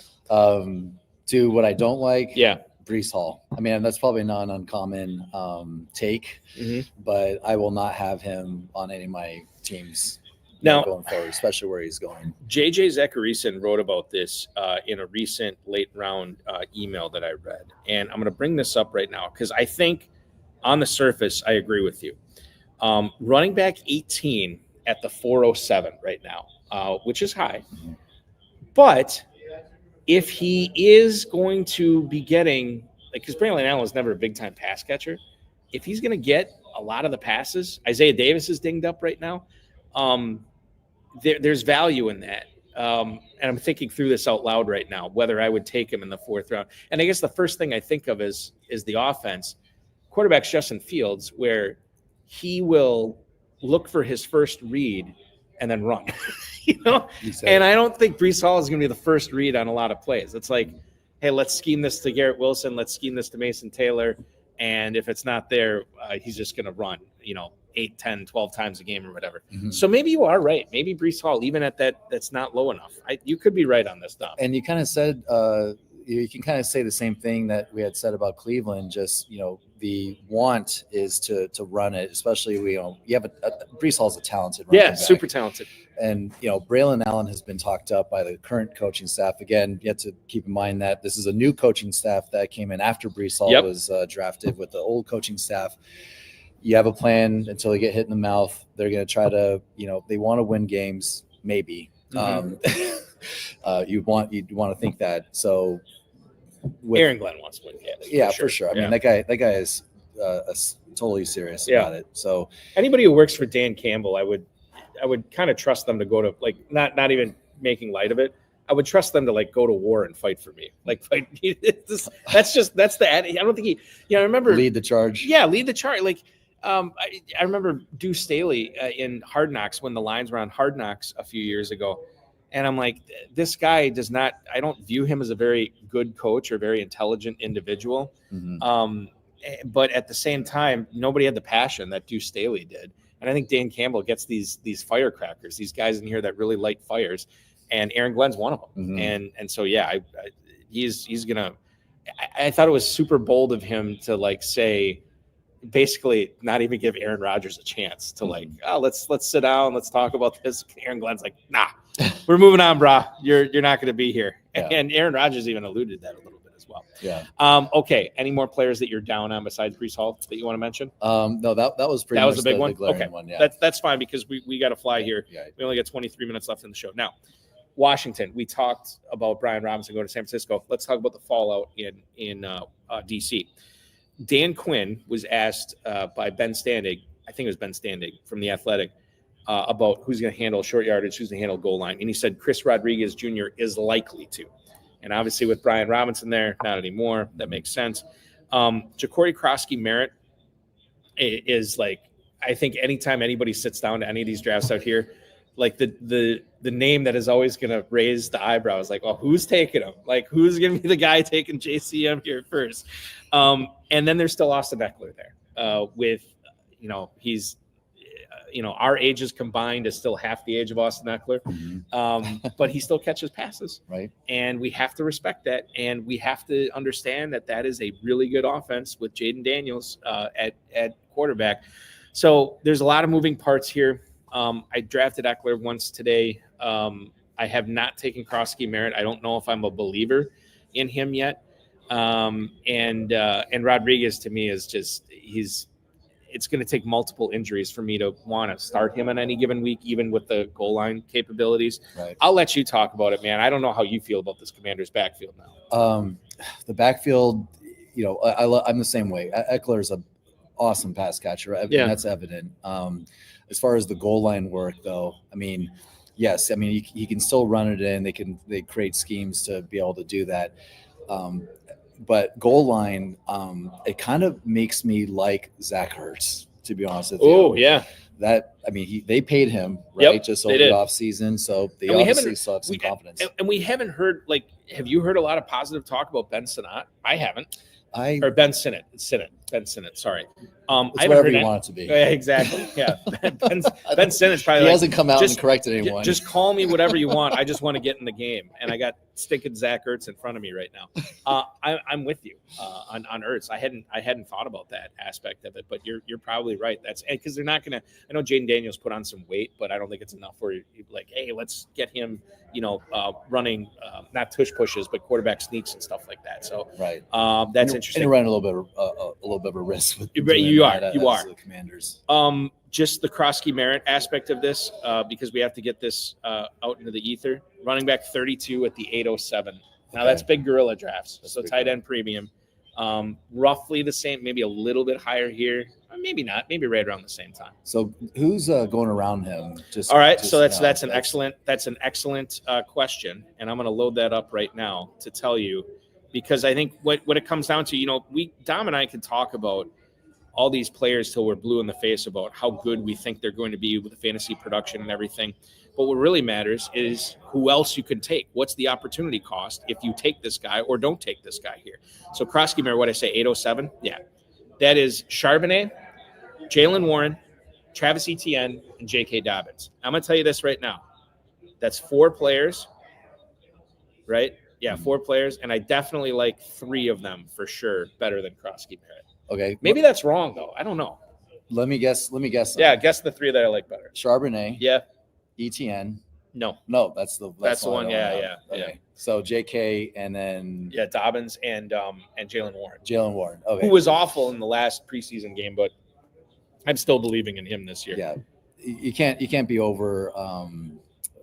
To what I don't like. Yeah. Brees Hall. I mean, that's probably not an uncommon take, but I will not have him on any of my teams now going forward, especially where he's going. JJ Zachariason wrote about this in a recent late round email that I read, and I'm going to bring this up right now because I think on the surface I agree with you. Running back 18 at the 407 right now, which is high, but if he is going to be getting because Braylon Allen was never a big time pass catcher. If he's going to get a lot of the passes, Isaiah Davis is dinged up right now. There's value in that. And I'm thinking through this out loud right now, whether I would take him in the 4th round. And I guess the first thing I think of is the offense. Quarterback's Justin Fields, where he will look for his first read and then run. And I don't think Breece Hall is going to be the first read on a lot of plays. It's like, hey, let's scheme this to Garrett Wilson. Let's scheme this to Mason Taylor. And if it's not there, he's just going to run, 8, 10, 12 times a game or whatever. Mm-hmm. So maybe you are right. Maybe Breece Hall, even at that's not low enough. You could be right on this, Dom. And you kind of said you can kind of say the same thing that we had said about Cleveland. Just the want is to run it, especially you have Breece Hall's a talented running back. Super talented. And Braylon Allen has been talked up by the current coaching staff. Again, you have to keep in mind that this is a new coaching staff that came in after Breece Hall was drafted with the old coaching staff. You have a plan until you get hit in the mouth. They're going to try to, they want to win games, maybe. Mm-hmm. You want to think that. So Aaron Glenn wants to win games. Yeah, for sure. I mean, that guy is totally serious about it. So anybody who works for Dan Campbell, I would kind of trust them to go to not even making light of it. I would trust them to go to war and fight for me. Fight. That's the. I don't think he. I remember lead the charge. Yeah, lead the charge. I remember Deuce Staley in Hard Knocks when the lines were on Hard Knocks a few years ago. And I'm like, this guy does not – I don't view him as a very good coach or very intelligent individual. Mm-hmm. But at the same time, nobody had the passion that Deuce Staley did. And I think Dan Campbell gets these firecrackers, these guys in here that really light fires. And Aaron Glenn's one of them. Mm-hmm. And so, he's going to – I thought it was super bold of him to, say – basically not even give Aaron Rodgers a chance to let's sit down, let's talk about this. Aaron Glenn's like, nah, we're moving on, brah. You're not going to be here. Yeah. And Aaron Rodgers even alluded to that a little bit as well. Yeah. Okay. Any more players that you're down on besides Breece Hall that you want to mention? No, that was pretty. That was a big one. Okay. One, yeah. That's fine because we got to fly here. Yeah. We only got 23 minutes left in the show. Now, Washington. We talked about Brian Robinson going to San Francisco. Let's talk about the fallout in DC. Dan Quinn was asked by Ben Standig, I think it was Ben Standig from The Athletic, about who's going to handle short yardage, who's going to handle goal line. And he said Chris Rodriguez Jr. is likely to. And obviously with Brian Robinson there, not anymore. That makes sense. Ja'Cory Krosky-Merritt is I think anytime anybody sits down to any of these drafts out here, the name that is always going to raise the eyebrows, who's taking him? Who's going to be the guy taking JCM here first? And then there's still Austin Eckler there with, he's, our ages combined is still half the age of Austin Eckler. Mm-hmm. But he still catches passes. Right. And we have to respect that. And we have to understand that is a really good offense with Jaden Daniels at quarterback. So there's a lot of moving parts here. I drafted Eckler once today. I have not taken Krosky-Merritt. I don't know if I'm a believer in him yet. And Rodriguez to me is just it's going to take multiple injuries for me to want to start him on any given week, even with the goal line capabilities. Right. I'll let you talk about it, man. I don't know how you feel about this Commanders backfield now. The backfield, I'm the same way. Eckler is an awesome pass catcher. That's evident. As far as the goal line work, though, yes, he can still run it in. They create schemes to be able to do that. But goal line, it kind of makes me like Zach Ertz, to be honest with you. Oh, yeah. They paid him, right? Just over the off season. So they obviously still have some confidence. And we haven't heard, have you heard a lot of positive talk about Ben Sinnott? I haven't. Or Ben Sinnott. Ben Sinnott, sorry. It's whatever you want it to be. Exactly. Yeah. Ben Sinnott's probably he hasn't come out and corrected anyone. Just call me whatever you want. I just want to get in the game. And I got stinking Zach Ertz in front of me right now. I'm with you on Ertz. I hadn't thought about that aspect of it, but you're probably right. That's because they're not going to. I know Jaden Daniels put on some weight, but I don't think it's enough for you. Hey, let's get him. Running not tush pushes, but quarterback sneaks and stuff like that. So right, that's interesting. And running a little bit of a risk with you are the Commanders. Just the Krosky-Merritt aspect of this, because we have to get this out into the ether. Running back 32 at the 807. Now that's big gorilla drafts. So tight end premium. Roughly the same, maybe a little bit higher here. Maybe not. Maybe right around the same time. So who's going around him? All right. So that's an excellent question, and I'm going to load that up right now to tell you, because I think what it comes down to, Dom and I can talk about all these players till we're blue in the face about how good we think they're going to be with the fantasy production and everything. But what really matters is who else you can take. What's the opportunity cost if you take this guy or don't take this guy here? So Krosky Mare, what I say, 807? Yeah. That is Charbonnet, Jalen Warren, Travis Etienne, and J.K. Dobbins. I'm going to tell you this right now. That's 4 players, right? Yeah, 4 players. And I definitely like 3 of them for sure better than Krosky Mare. Okay. Maybe that's wrong, though. I don't know. Let me guess. Yeah, guess the 3 that I like better. Charbonnet. Yeah. ETN. No, That's the one. I Yeah, don't yeah, have. Okay. yeah. So JK and then Dobbins and Jalen Warren. Jalen Warren. Okay. Who was awful in the last preseason game, but I'm still believing in him this year. Yeah. You can't be over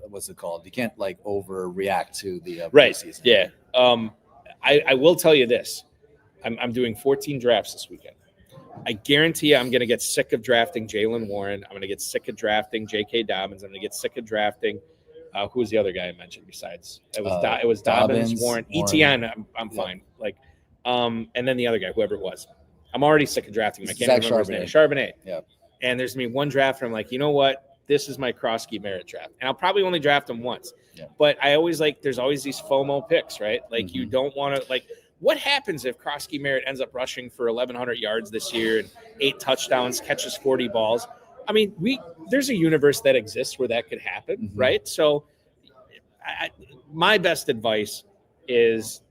what's it called? You can't overreact to the Right. preseason. Yeah. I will tell you this. I'm doing 14 drafts this weekend. I guarantee you I'm going to get sick of drafting Jalen Warren. I'm going to get sick of drafting J.K. Dobbins. I'm going to get sick of drafting who was the other guy I mentioned besides? It was Dobbins, Warren. ETN, I'm fine. And then the other guy, whoever it was. I'm already sick of drafting him. I can't remember his name. Charbonnet. Yeah. And there's me one draft, and I'm like, you know what? This is my Krosky Merritt draft. And I'll probably only draft him once. Yeah. But I always there's always these FOMO picks, right? You don't want to, what happens if Krosky Merritt ends up rushing for 1,100 yards this year and 8 touchdowns, catches 40 balls? I mean, there's a universe that exists where that could happen, right? So my best advice is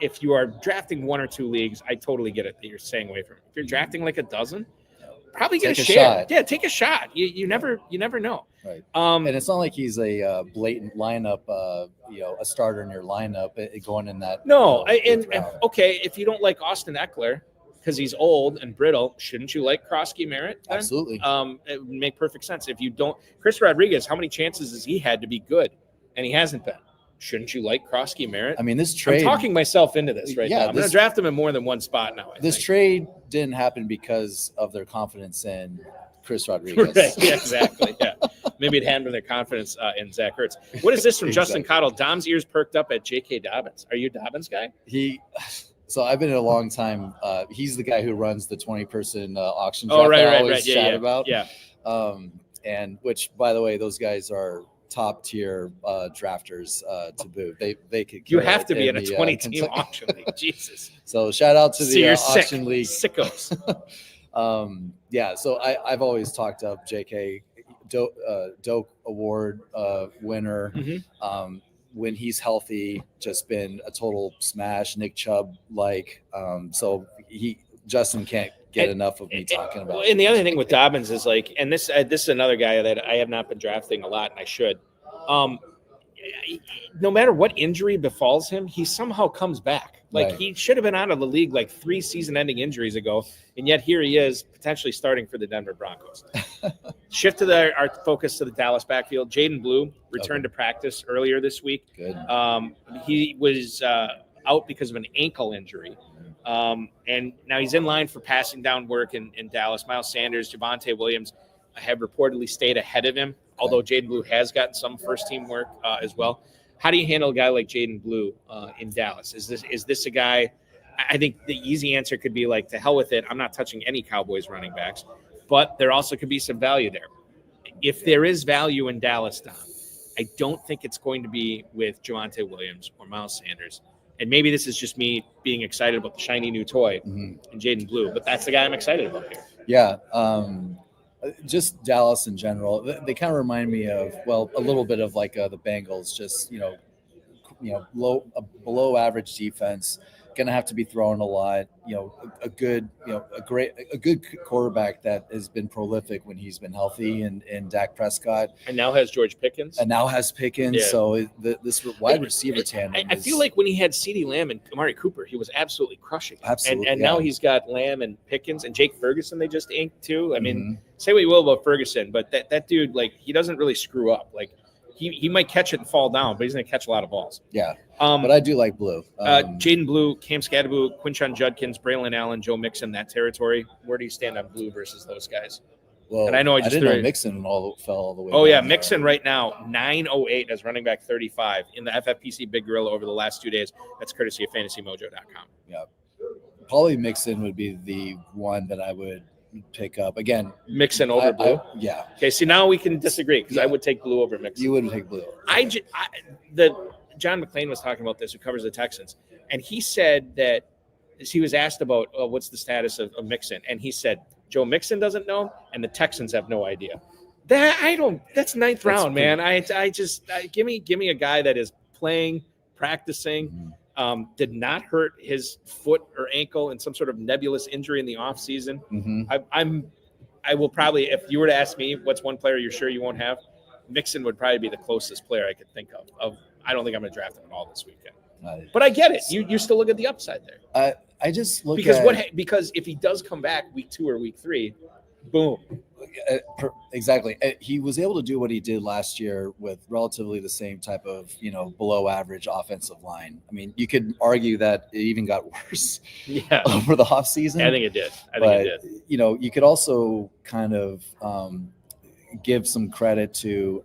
if you are drafting 1 or 2 leagues, I totally get it that you're staying away from it. If you're drafting like a dozen, probably get a share. Shot. Yeah, take a shot. You never know. Right. And it's not like he's a blatant lineup, a starter in your lineup going in that. No, eighth round. Okay, if you don't like Austin Eckler because he's old and brittle, shouldn't you like Krosky Merritt then? Absolutely. It would make perfect sense. If you don't, Chris Rodriguez, how many chances has he had to be good? And he hasn't been. Shouldn't you like Krosky Merritt? I mean, this trade. I'm talking myself into this right now. I'm going to draft him in more than one spot now. This trade didn't happen because of their confidence in Chris Rodriguez. Right. Yeah, exactly. Yeah. Maybe it hampered their confidence in Zach Ertz. What is this from Justin Cottle? Dom's ears perked up at J.K. Dobbins. Are you a Dobbins guy? So I've been in a long time. He's the guy who runs the 20-person auction draft. Oh, right. I always chat about. Yeah. And which, by the way, those guys are top tier drafters to boot. They could. You have to be in a 20-team auction league. Jesus. So shout out to the auction league sickos. So I've always talked up JK, Doak Award winner. When he's healthy, just been a total smash. Nick Chubb so Justin can't get enough of me talking about. And the other thing with Dobbins is and this is another guy that I have not been drafting a lot, and I should. No matter what injury befalls him, he somehow comes back. He should have been out of the league 3 season-ending injuries ago, and yet here he is potentially starting for the Denver Broncos. Shift to our focus to the Dallas backfield. Jaden Blue returned to practice earlier this week. Good. He was out because of an ankle injury. And now he's in line for passing down work in Dallas. Miles Sanders, Javonte Williams have reportedly stayed ahead of him, although Jaden Blue has gotten some first-team work as well. How do you handle a guy like Jaden Blue in Dallas? Is this a guy? I think the easy answer could be to hell with it. I'm not touching any Cowboys running backs, but there also could be some value there. If there is value in Dallas, Don, I don't think it's going to be with Javonte Williams or Miles Sanders. And maybe this is just me being excited about the shiny new toy in Jaden Blue, but that's the guy I'm excited about here. Yeah. Just Dallas in general. They kind of remind me of, a little bit of the Bengals, just, below average defense, going to have to be throwing a lot, a good quarterback that has been prolific when he's been healthy and Dak Prescott. And now has George Pickens. Yeah. So this wide receiver tandem. I feel like when he had CeeDee Lamb and Amari Cooper, he was absolutely crushing. Absolutely. And now he's got Lamb and Pickens and Jake Ferguson they just inked too. I mean, say what you will about Ferguson, but that dude, he doesn't really screw up. he might catch it and fall down, but he's going to catch a lot of balls. Yeah, but I do like Blue. Jaden Blue, Cam Scadaboo, Quinshon Judkins, Braylon Allen, Joe Mixon, that territory. Where do you stand on Blue versus those guys? Well, and I know I didn't know Mixon fell all the way. Oh, yeah, down Mixon there. right now, 908 as running back 35 in the FFPC Big Gorilla over the last 2 days. That's courtesy of fantasymojo.com. Yeah, probably Mixon would be the one that I would pick up. Again, Mixon over Blue? Yeah. Okay, see, now we can disagree because I would take Blue over Mixon. You wouldn't take Blue. John McClain was talking about this, who covers the Texans, and he said that he was asked about what's the status of Mixon, and he said Joe Mixon doesn't know, and the Texans have no idea. That's ninth round, man. I just give me a guy that is playing, practicing, did not hurt his foot or ankle in some sort of nebulous injury in the offseason. I will probably, if you were to ask me what's one player you're sure you won't have, Mixon would probably be the closest player I could think of. I don't think I'm going to draft him at all this weekend. But I get it. You still look at the upside there. I just look because if he does come back week 2 or week 3, boom. Exactly. He was able to do what he did last year with relatively the same type of, below average offensive line. I mean, you could argue that it even got worse over the offseason. I think it did. You could also kind of give some credit to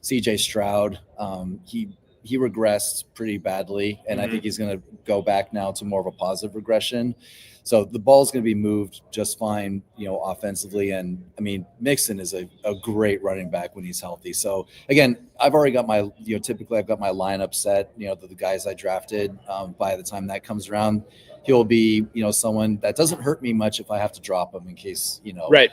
CJ Stroud. He regressed pretty badly, and I think he's going to go back now to more of a positive regression. So the ball's going to be moved just fine, offensively. And I mean, Mixon is a great running back when he's healthy. So again, I've already got my, typically I've got my lineup set, the guys I drafted. By the time that comes around, he'll be, someone that doesn't hurt me much if I have to drop him in case, right.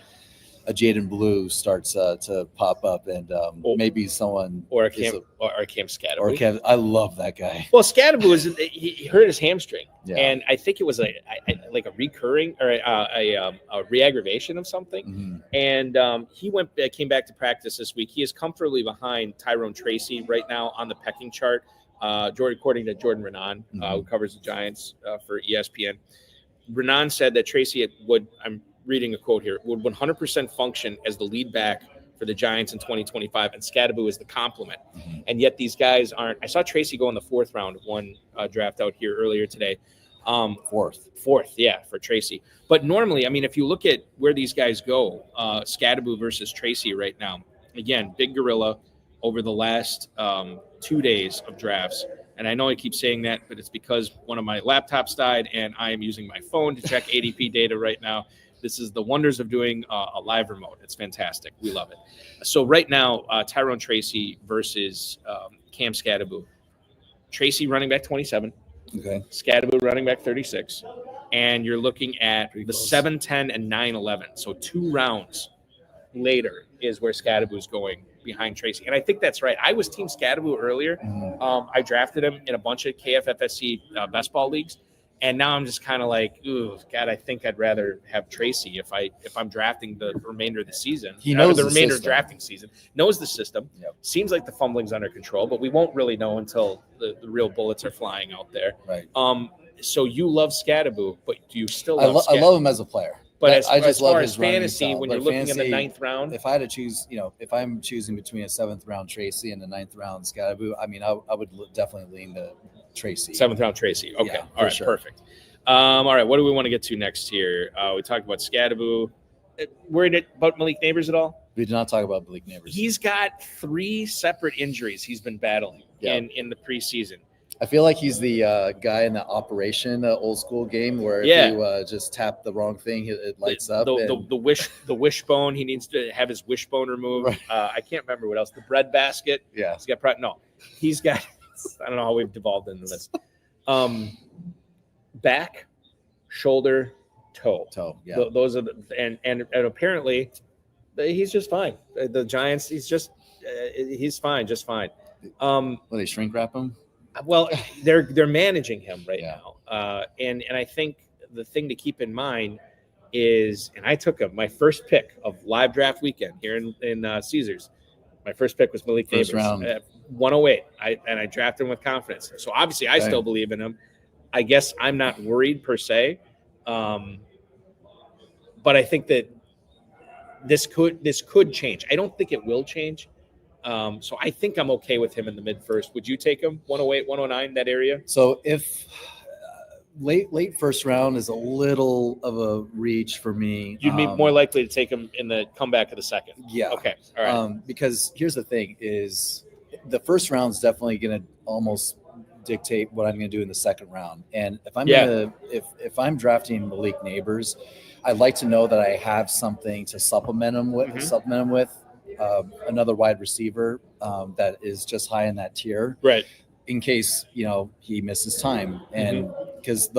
A Jaden Blue starts to pop up, and maybe someone or Cam Scadaboo. I love that guy. Well, Scadaboo he hurt his hamstring, yeah. And I think it was like a recurring or a re-aggravation of something. And he came back to practice this week. He is comfortably behind Tyrone Tracy right now on the pecking chart. According to Jordan Renan, who covers the Giants for ESPN, Renan said that Tracy would. I'm reading a quote here, would 100% function as the lead back for the Giants in 2025, and Scadaboo is the complement. And yet these guys aren't. I saw Tracy go in the 4th round of one draft out here earlier today. Fourth, yeah, for Tracy. But normally, I mean, if you look at where these guys go, Scadaboo versus Tracy right now, again, big gorilla over the last 2 days of drafts. And I know I keep saying that, but it's because one of my laptops died, and I am using my phone to check ADP data right now. This is the wonders of doing a live remote. It's fantastic. We love it. So right now, Tyrone Tracy versus Cam Scadaboo. Tracy running back 27. Okay. Scadaboo running back 36. And you're looking at the 7-10 and 9-11. So 2 rounds later is where Scadaboo's going behind Tracy. And I think that's right. I was Team Scadaboo earlier. I drafted him in a bunch of KFFSC best ball leagues. And now I'm just kind of like, ooh, God, I think I'd rather have Tracy if I'm drafting the remainder of the season. He knows the remainder system. Of drafting season. Knows the system. Yep. Seems like the fumbling's under control, but we won't really know until the real bullets are flying out there. Right. So you love Scadaboo, but do you still love I love him as a player. But I just as love far his as running fantasy, style. when But you're looking in the fantasy, 9th round, if I had to choose, if I'm choosing between a 7th round Tracy and a 9th round Scadaboo, I mean, I would definitely lean to Tracy. 7th round Tracy. Okay. Yeah, all right. sure. Perfect. All right. What do we want to get to next here? We talked about Scadaboo. Worried about Malik Neighbors at all? We did not talk about Malik Neighbors. He's got 3 separate injuries he's been battling in the preseason. I feel like he's the guy in the Operation old school game where if you just tap the wrong thing, it lights up. The wishbone. He needs to have his wishbone removed. Right. I can't remember what else. The bread basket. Yeah. He's got. I don't know how we've devolved into this. Back, shoulder, toe. Yeah. Those are and apparently he's just fine. The Giants. He's fine, just fine. Will they shrink wrap him? Well, they're managing him right Yeah. now, and I think the thing to keep in mind is, and I took my first pick of live draft weekend here in Caesars. My first pick was Malik Neighbors, 108. I drafted him with confidence. So obviously, I still believe in him. I guess I'm not worried per se, but I think that this could change. I don't think it will change. So I think I'm okay with him in the mid first. Would you take him 108, 109, that area? So if late first round is a little of a reach for me, You'd be more likely to take him in the comeback of the second. Yeah. Okay. All right. Because here's the thing: is the first round is definitely going to almost dictate what I'm going to do in the second round. And if I'm if I'm drafting Malik Neighbors, I'd like to know that I have something to supplement him with. Another wide receiver that is just high in that tier, right? In case he misses time, and Mm-hmm. because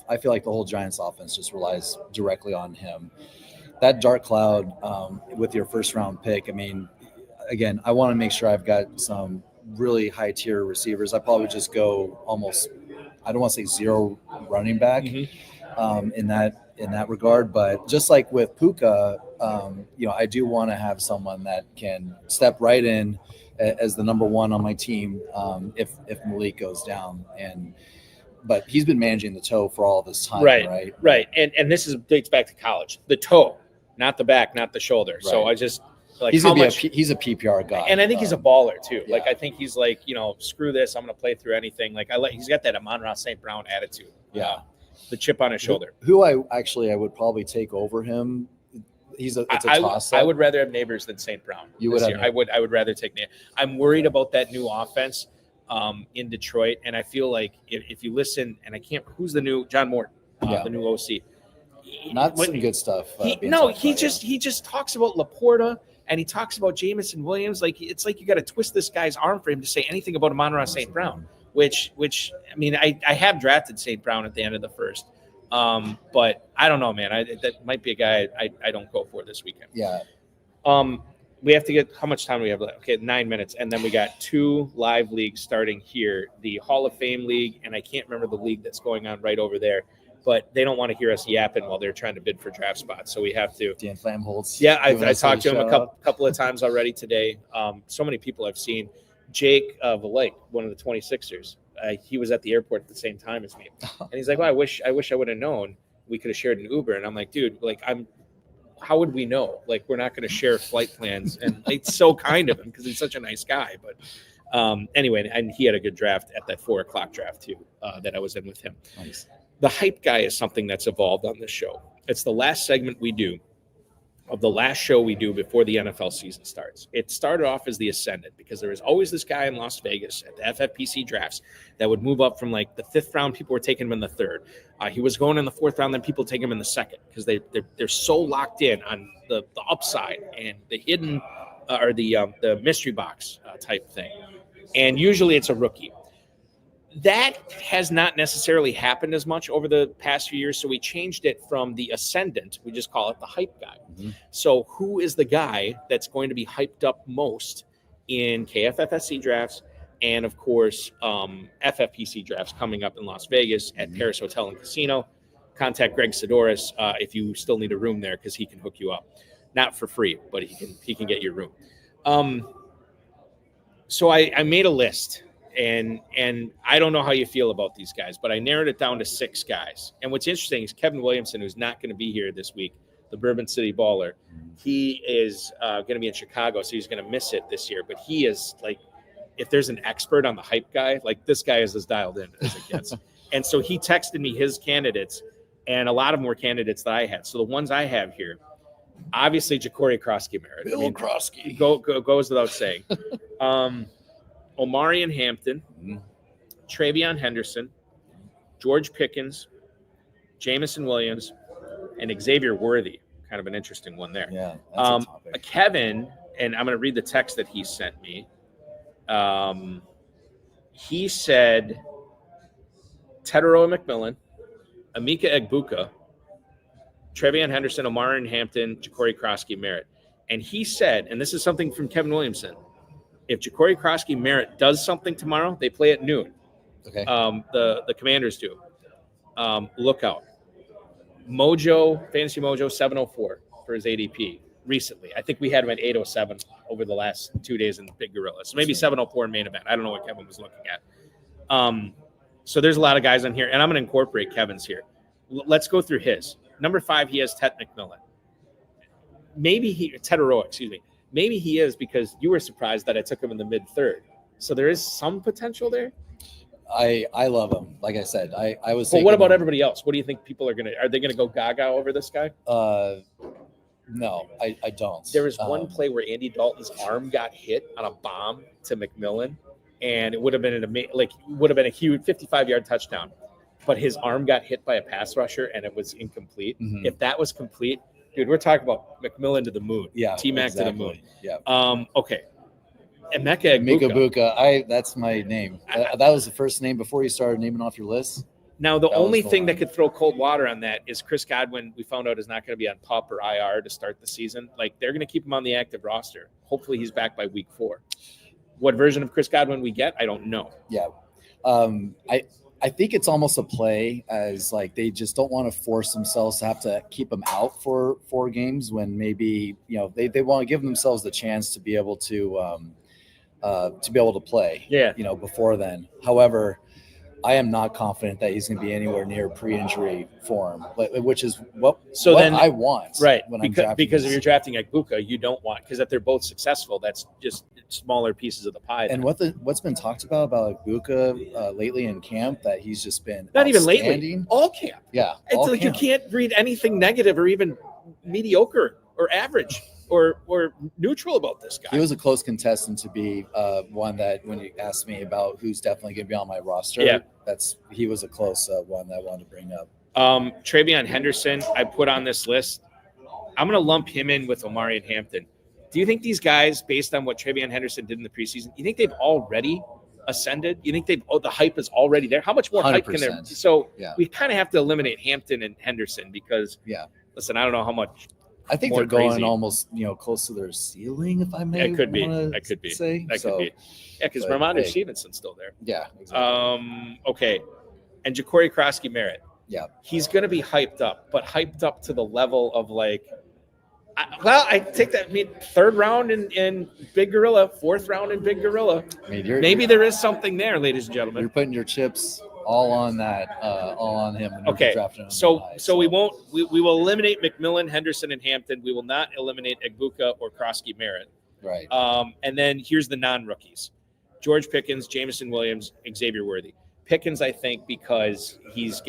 I feel like the whole Giants offense just relies directly on him. That dark cloud with your first round pick. I mean, again, I want to make sure I've got some really high tier receivers. I probably just go almost, I don't want to say zero running back in that regard, but just like with Puka, I do want to have someone that can step right in as the number one on my team if Malik goes down. But he's been managing the toe for all this time, right? Right. And this dates back to college. The toe, not the back, not the shoulder. Right. So I just like he's a PPR guy, and I think he's a baller too. Yeah. Like I think he's like screw this, I'm going to play through anything. Like he's got that Amon-Ra St. Brown attitude. Yeah, the chip on his shoulder. Who I would probably take over him. It's a toss-up. I would rather have Neighbors than St. Brown. I would rather take Neighbors. I'm worried about that new offense in Detroit, and I feel like if you listen, and I can't. Who's the new John Morton, the new OC? Some good stuff. He just talks about Laporta and he talks about Jamison Williams. Like it's like you got to twist this guy's arm for him to say anything about Amon-Ra St. Brown. Which I mean, I have drafted St. Brown at the end of the first, but I don't know, man. That might be a guy I don't go for this weekend. Yeah. We have to get, how much time do we have left? Okay, 9 minutes. And then we got 2 live leagues starting here, the Hall of Fame League, and I can't remember the league that's going on right over there, but they don't want to hear us yapping while they're trying to bid for draft spots. So we have to. Dan Flamholtz. Yeah, I talked to him a couple of times already today. So many people I've seen. Jake Valake, one of the 26ers, he was at the airport at the same time as me. And he's like, well, I wish I would have known we could have shared an Uber. And I'm like, dude, how would we know? Like, we're not going to share flight plans. And it's so kind of him because he's such a nice guy. But anyway, and he had a good draft at that 4:00 draft too that I was in with him. Nice. The hype guy is something that's evolved on this show. It's the last segment we do of the last show we do before the NFL season starts. It started off as the Ascendant because there was always this guy in Las Vegas at the FFPC drafts that would move up from like the 5th round. People were taking him in the 3rd. He was going in the 4th round. Then people take him in the 2nd because they're so locked in on the upside and the hidden or the mystery box type thing. And usually it's a rookie. That has not necessarily happened as much over the past few years. So we changed it from the Ascendant. We just call it the hype guy. Mm-hmm. So who is the guy that's going to be hyped up most in KFFSC drafts and, of course, FFPC drafts coming up in Las Vegas at Paris Hotel and Casino? Contact Greg Sidoris if you still need a room there because he can hook you up. Not for free, but he can get your room. So I made a list. And I don't know how you feel about these guys, but I narrowed it down to 6 guys. And what's interesting is Kevin Williamson, who's not going to be here this week, the Bourbon City baller, he is going to be in Chicago, so he's going to miss it this year. But he is like, if there's an expert on the hype guy, like this guy is as dialed in as it gets. And so he texted me his candidates, and a lot of them were candidates that I had. So the ones I have here, obviously Ja'Cory Krosky-Merritt. Krosky. Goes without saying. Omarion Hampton, Travion Henderson, George Pickens, Jamison Williams, and Xavier Worthy. Kind of an interesting one there. Yeah, that's a topic. Kevin, and I'm going to read the text that he sent me. He said Tedoroa McMillan, Emeka Egbuka, Travion Henderson, Omarion Hampton, Ja'Cory Krosky-Merritt. And he said, and this is something from Kevin Williamson, if Ja'Cory Krosky-Merritt does something tomorrow, they play at noon. Okay. The Commanders do. Look out. Fantasy Mojo 704 for his ADP recently. I think we had him at 807 over the last 2 days in Big Gorilla. So maybe 704 in main event. I don't know what Kevin was looking at. So there's a lot of guys on here, and I'm going to incorporate Kevin's here. Let's go through his. Number 5, he has Ted McMillan. Tedoroa, excuse me. maybe he is because you were surprised that I took him in the mid-third. So there is some potential there. I love him. Like I said, I was. But what about him, everybody else? What do you think people are they going to go gaga over this guy? No, I don't. There was one play where Andy Dalton's arm got hit on a bomb to McMillan, and it would have been a huge 55-yard touchdown. But his arm got hit by a pass rusher, and it was incomplete. Mhm. If that was complete, dude, we're talking about McMillan to the moon. Yeah, T-Mac exactly. to the moon. Yeah. Okay. Emeka Mika Egbuka. Buka. That's my name. That was the first name before you started naming off your list. Now, the That only was the thing that one. could throw cold water on that is Chris Godwin, we found out, is not going to be on PUP or IR to start the season. Like, they're going to keep him on the active roster. Hopefully he's back by week 4. What version of Chris Godwin we get, I don't know. Yeah. I think it's almost a play as like they just don't want to force themselves to have to keep him out for 4 games when maybe, they want to give themselves the chance to be able to play, Yeah. before then. However, I am not confident that he's going to be anywhere near pre-injury form, which is what I want. Right. When Because if you're drafting Egbuka, you don't want, because if they're both successful, that's just smaller pieces of the pie. And what's been talked about Egbuka lately in camp, that he's just been Not even lately, outstanding. all camp. Yeah. It's all like camp. you can't read anything negative or even mediocre or average or neutral about this guy. He was a close contestant to be one that when you asked me about who's definitely going to be on my roster, Yeah. he was a close one that I wanted to bring up. Travion Henderson, I put on this list. I'm going to lump him in with Omari and Hampton. Do you think these guys, based on what Travion Henderson did in the preseason, you think they've already ascended? You think the hype is already there? How much more hype can there? 100%. So Yeah. we kind of have to eliminate Hampton and Henderson because, listen, I don't know how much. I think more they're going crazy. almost, close to their ceiling, if I may. It could be. wanna That could be. Say. That So, could be. Yeah, because but, Ramondre hey. Stevenson's still there. Yeah. Exactly. Okay. And Ja'Cory Krosky-Merritt. Yeah. He's going to be hyped up, but hyped up to the level of like, I take that. I mean, 3rd round in Big Gorilla, 4th round in Big Gorilla. I mean, Maybe there is something there, ladies and you're gentlemen. putting your chips all on that, all on him. When you're Okay, drafting him so high, we won't. We will eliminate McMillan, Henderson, and Hampton. We will not eliminate Egbuka or Krosky-Merritt. right. And then here's the non-rookies: George Pickens, Jamison Williams, Xavier Worthy. Pickens, I think, because he's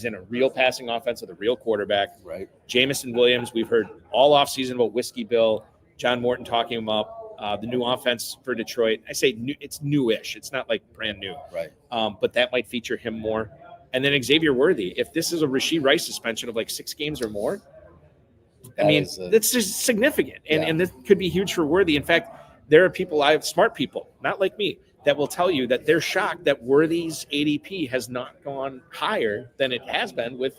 in a real passing offense with a real quarterback. Right. Jamison Williams, we've heard all offseason about Whiskey Bill, John Morton talking him up. The new offense for Detroit. I say new, it's newish. It's not like brand new. Right. But that might feature him more. And then Xavier Worthy, if this is a Rashee Rice suspension of like 6 games or more, that's just significant. And this could be huge for Worthy. In fact, there are people, smart people, not like me, that will tell you that they're shocked that Worthy's ADP has not gone higher than it has been with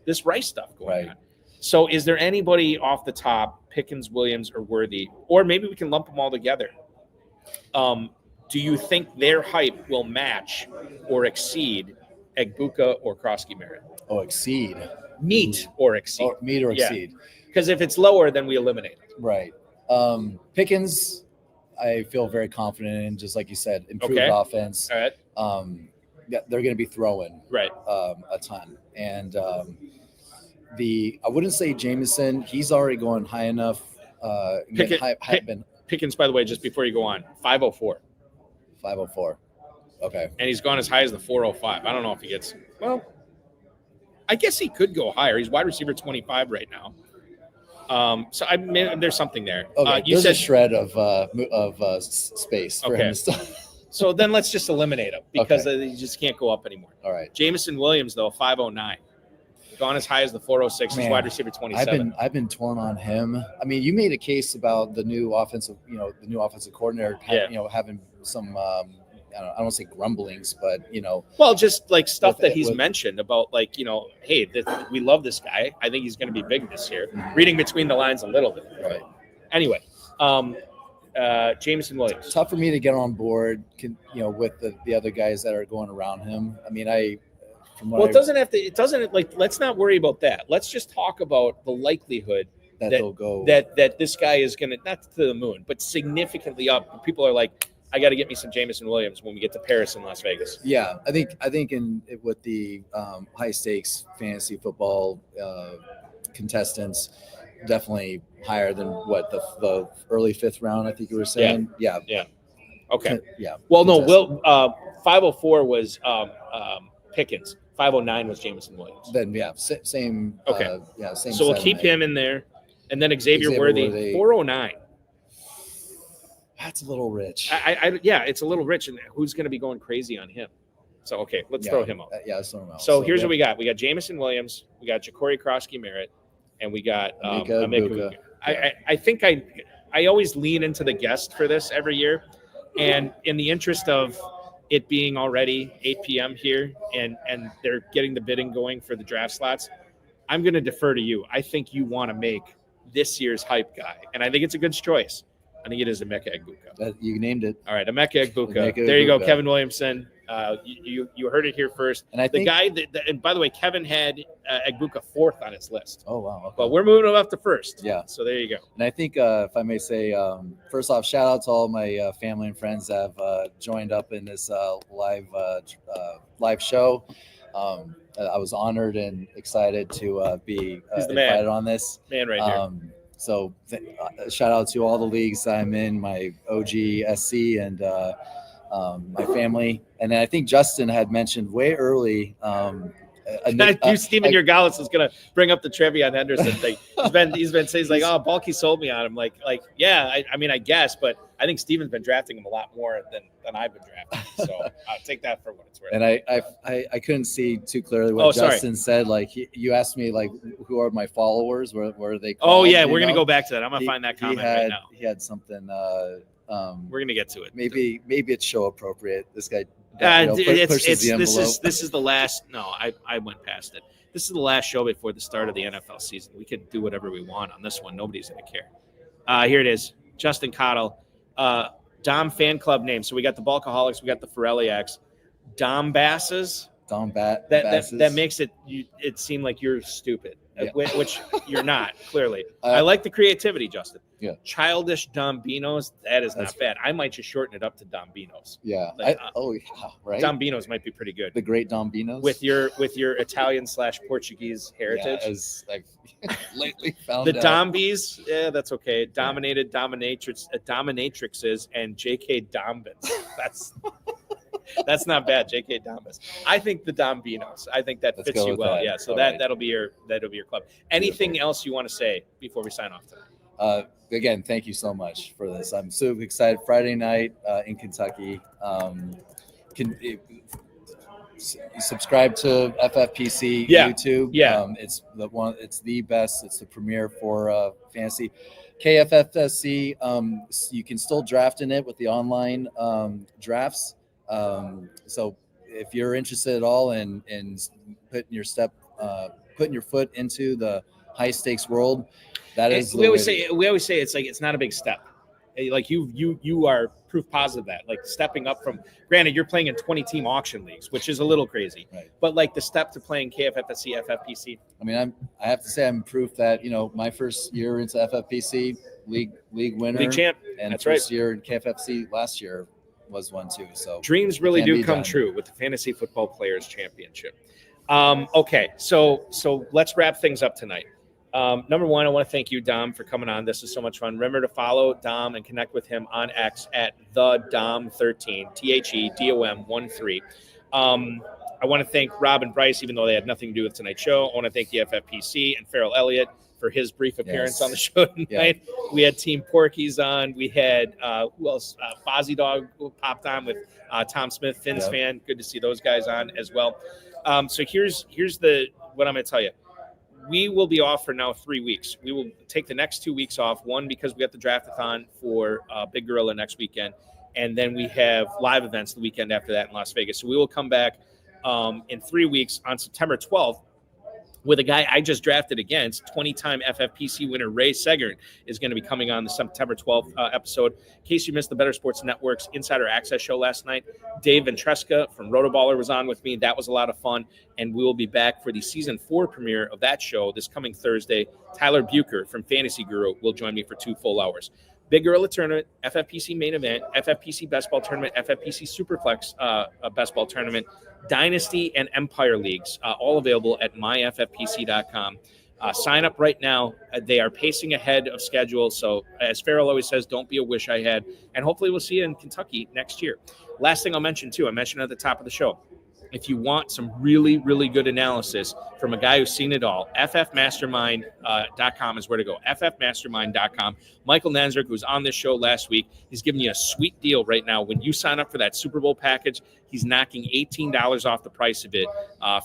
this Rice stuff going on. So is there anybody off the top, Pickens, Williams, or Worthy, or maybe we can lump them all together? Do you think their hype will match or exceed Egbuka or Krosky-Merritt? Oh, exceed. Meet or exceed. Oh, meet or Yeah. exceed. Because if it's lower, then we eliminate it. Right. Pickens, I feel very confident in, just like you said, improved Okay. offense. All right. They're going to be throwing Right. a ton. And I wouldn't say Jameson. He's already going high enough. Pickens, by the way, just before you go on, 504. 504. Okay. And he's gone as high as the 405. I don't know if he gets – well, I guess he could go higher. He's wide receiver 25 right now. So I mean, there's something there. Okay. You There's said a shred of space for Okay. him to start. so. Then let's just eliminate him because he just can't go up anymore. All right. Jamison Williams though 509, gone as high as the 406. He's Man, wide receiver 27. I've been torn on him. I mean, you made a case about the new offensive coordinator, having some. I don't want to say grumblings, but Well, just like stuff With- that he's with- mentioned about, like, hey, we love this guy. I think he's going to be big this year. Reading between the lines a little bit. Right. Anyway, Jamison Williams. Tough for me to get on board, with the other guys that are going around him. I mean, it doesn't like, let's not worry about that. Let's just talk about the likelihood that they'll go. that this guy is going to, not to the moon, but significantly up. People are like, I got to get me some Jamison Williams when we get to Paris and Las Vegas. Yeah, I think with the high stakes fantasy football contestants, definitely higher than what the early 5th round, I think you were saying. Yeah. Okay. Yeah. Well, no, contested. 504 was Pickens. 509 was Jameson Williams. Then same. Okay. Same. So we'll keep sentiment. him in there, and then Xavier Xavier Worthy, Worthy. 409. That's a little rich. Yeah, it's a little rich, and who's going to be going crazy on him? So okay, let's throw him out. Let's throw him out. So here's what we got: we got Jameson Williams, we got Ja'Cory Krosky-Merritt, and we got Emeka Emeka. Egbuka. I think I always lean into the guest for this every year, and in the interest of it being already 8 p.m. here, and they're getting the bidding going for the draft slots, I'm going to defer to you. I think you want to make this year's hype guy, and I think it's a good choice. I think it is Emeka Egbuka. You named it. All right, Emeka Egbuka. Emeka There you go, Egbuka. Kevin Williamson. You heard it here first. And I the think guy and by the way, Kevin had Egbuka 4th on his list. Oh wow. Okay. But we're moving him up to 1st. Yeah. So there you go. And I think, if I may say, first off, shout out to all my family and friends that have joined up in this live show. I was honored and excited to be He's the man. invited on this. Man right here. So shout out to all the leagues I'm in, my OG SC and my family. And then I think Justin had mentioned way early. Steven Urgalis is going to bring up the trivia on Henderson thing. He's been saying, he's like, oh, Balky sold me on him. Like, yeah, I mean, I guess, but I think Steven's been drafting him a lot more than I've been drafting. So I'll take that for what it's worth. And I couldn't see too clearly what Justin said. Like you asked me, like, who are my followers? Where are they called? Oh yeah, we're gonna go back to that. I'm gonna find that comment right now. He had something. We're gonna get to it. Maybe it's show appropriate. This guy. This the envelope. is the last. No, I went past it. This is the last show before the start of the NFL season. We can do whatever we want on this one. Nobody's gonna care. Here it is. Justin Cottle. Dom fan club name. So we got the Balkaholics, we got the Ferrelliacs. Dom Basses. Basses. That makes it seem like you're stupid, Yeah. which you're not, clearly. I like the creativity, Justin. Yeah. Childish Dombinos, that's not bad. I might just shorten it up to Dombinos. Yeah. Like, Right. Dombinos might be pretty good. The great Dombinos. With your Italian/Portuguese heritage. Yeah, as I've lately found The out. Dombies, yeah, that's okay. Dominated dominatrixes and J.K. Dombins. That's not bad, J.K. Dombins. I think the Dombinos. I think that Let's fits go you with well. that. Yeah. So All that'll be your club. Anything else you want to say before we sign off tonight? Again, thank you so much for this. I'm so excited. Friday night in Kentucky. Subscribe to FFPC YouTube. Yeah. It's the best. It's the premiere for fantasy. KFFSC. You can still draft in it with the online drafts. So if you're interested at all in putting your foot into the high stakes world, that is. We always say it's like it's not a big step. Like you are proof positive of that. Like stepping up from, granted, you're playing in 20-team auction leagues, which is a little crazy. Right. But like the step to playing KFFSC, FFPC. I mean, I have to say I'm proof that my first year into FFPC league winner, League champ. and That's first right. year in KFFC last year was one too. So Dreams really can do be come done. true with the Fantasy Football Players Championship. Okay, so let's wrap things up tonight. Number one, I want to thank you, Dom, for coming on. This is so much fun. Remember to follow Dom and connect with him on X at TheDom13, TheDom13. I want to thank Rob and Bryce, even though they had nothing to do with tonight's show. I want to thank the FFPC and Farrell Elliott for his brief appearance on the show tonight. Yeah. We had Team Porky's on. We had who else? Fozzie Dog who popped on with Tom Smith, Finn's fan. Good to see those guys on as well. So here's what I'm going to tell you. We will be off for now 3 weeks. We will take the next 2 weeks off. One, because we got the draft-a-thon for Big Gorilla next weekend. And then we have live events the weekend after that in Las Vegas. So we will come back in 3 weeks on September 12th with a guy I just drafted against. 20-time FFPC winner Ray Segern is going to be coming on the September 12th episode. In case you missed the Better Sports Network's Insider Access show last night, Dave Ventresca from Rotoballer was on with me. That was a lot of fun. And we will be back for the Season 4 premiere of that show this coming Thursday. Tyler Bucher from Fantasy Guru will join me for 2 full hours. Big Gorilla Tournament, FFPC Main Event, FFPC Best Ball Tournament, FFPC Superflex Best Ball Tournament, Dynasty and Empire Leagues, all available at myffpc.com. Sign up right now. They are pacing ahead of schedule. So as Farrell always says, don't be a wish I had. And hopefully we'll see you in Kentucky next year. Last thing I'll mention too, I mentioned at the top of the show, if you want some really, really good analysis from a guy who's seen it all, ffmastermind.com is where to go. ffmastermind.com. Michael Nanzerk, who was on this show last week, he's giving you a sweet deal right now. When you sign up for that Super Bowl package, he's knocking $18 off the price of it,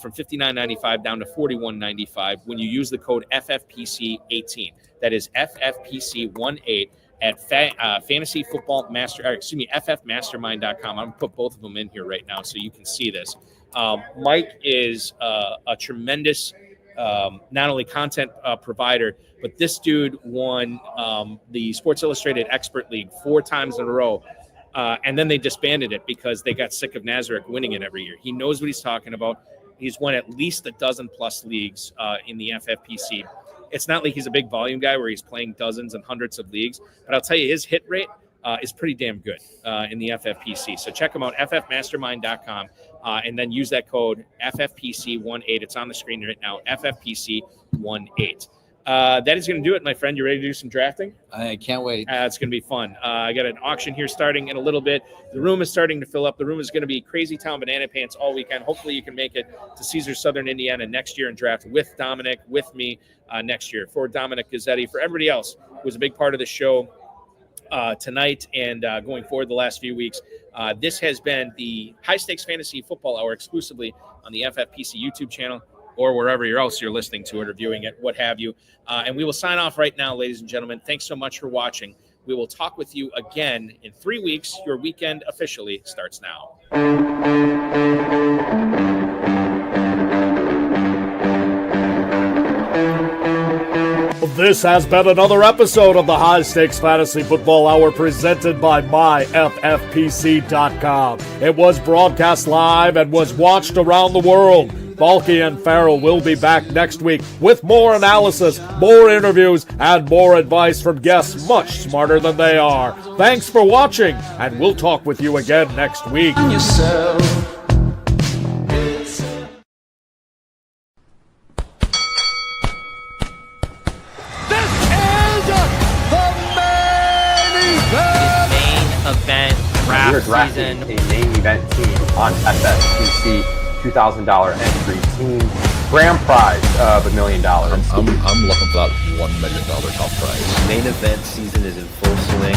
from $59.95 down to $41.95 when you use the code FFPC18. That is FFPC18 at Fantasy Football FFmastermind.com. I'm going to put both of them in here right now so you can see this. Mike is a tremendous, not only content provider, but this dude won the Sports Illustrated Expert League 4 times in a row. And then they disbanded it because they got sick of Nazareth winning it every year. He knows what he's talking about. He's won at least a dozen plus leagues in the FFPC. It's not like he's a big volume guy where he's playing dozens and hundreds of leagues, but I'll tell you, his hit rate is pretty damn good in the FFPC. So check him out, ffmastermind.com, and then use that code FFPC18. It's on the screen right now, FFPC18. That is going to do it, my friend. You ready to do some drafting? I can't wait. It's going to be fun. I got an auction here starting in a little bit. The room is starting to fill up. The room is going to be Crazy Town Banana Pants all weekend. Hopefully you can make it to Caesars Southern Indiana next year and draft with Dominic, with me next year. For Dominic Guzzetti, for everybody else who was a big part of the show tonight and going forward the last few weeks, this has been the High Stakes Fantasy Football Hour exclusively on the FFPC YouTube channel, or wherever else you're listening to it or viewing it, what have you. And we will sign off right now, ladies and gentlemen. Thanks so much for watching. We will talk with you again in 3 weeks. Your weekend officially starts now. This has been another episode of the High Stakes Fantasy Football Hour presented by myffpc.com. It was broadcast live and was watched around the world. Balky and Farrell will be back next week with more analysis, more interviews, and more advice from guests much smarter than they are. Thanks for watching, and we'll talk with you again next week. Event draft season. A main event team on FFPC $2,000 entry team. Grand prize of $1 million. I'm looking for that $1 million top prize. Main event season is in full swing.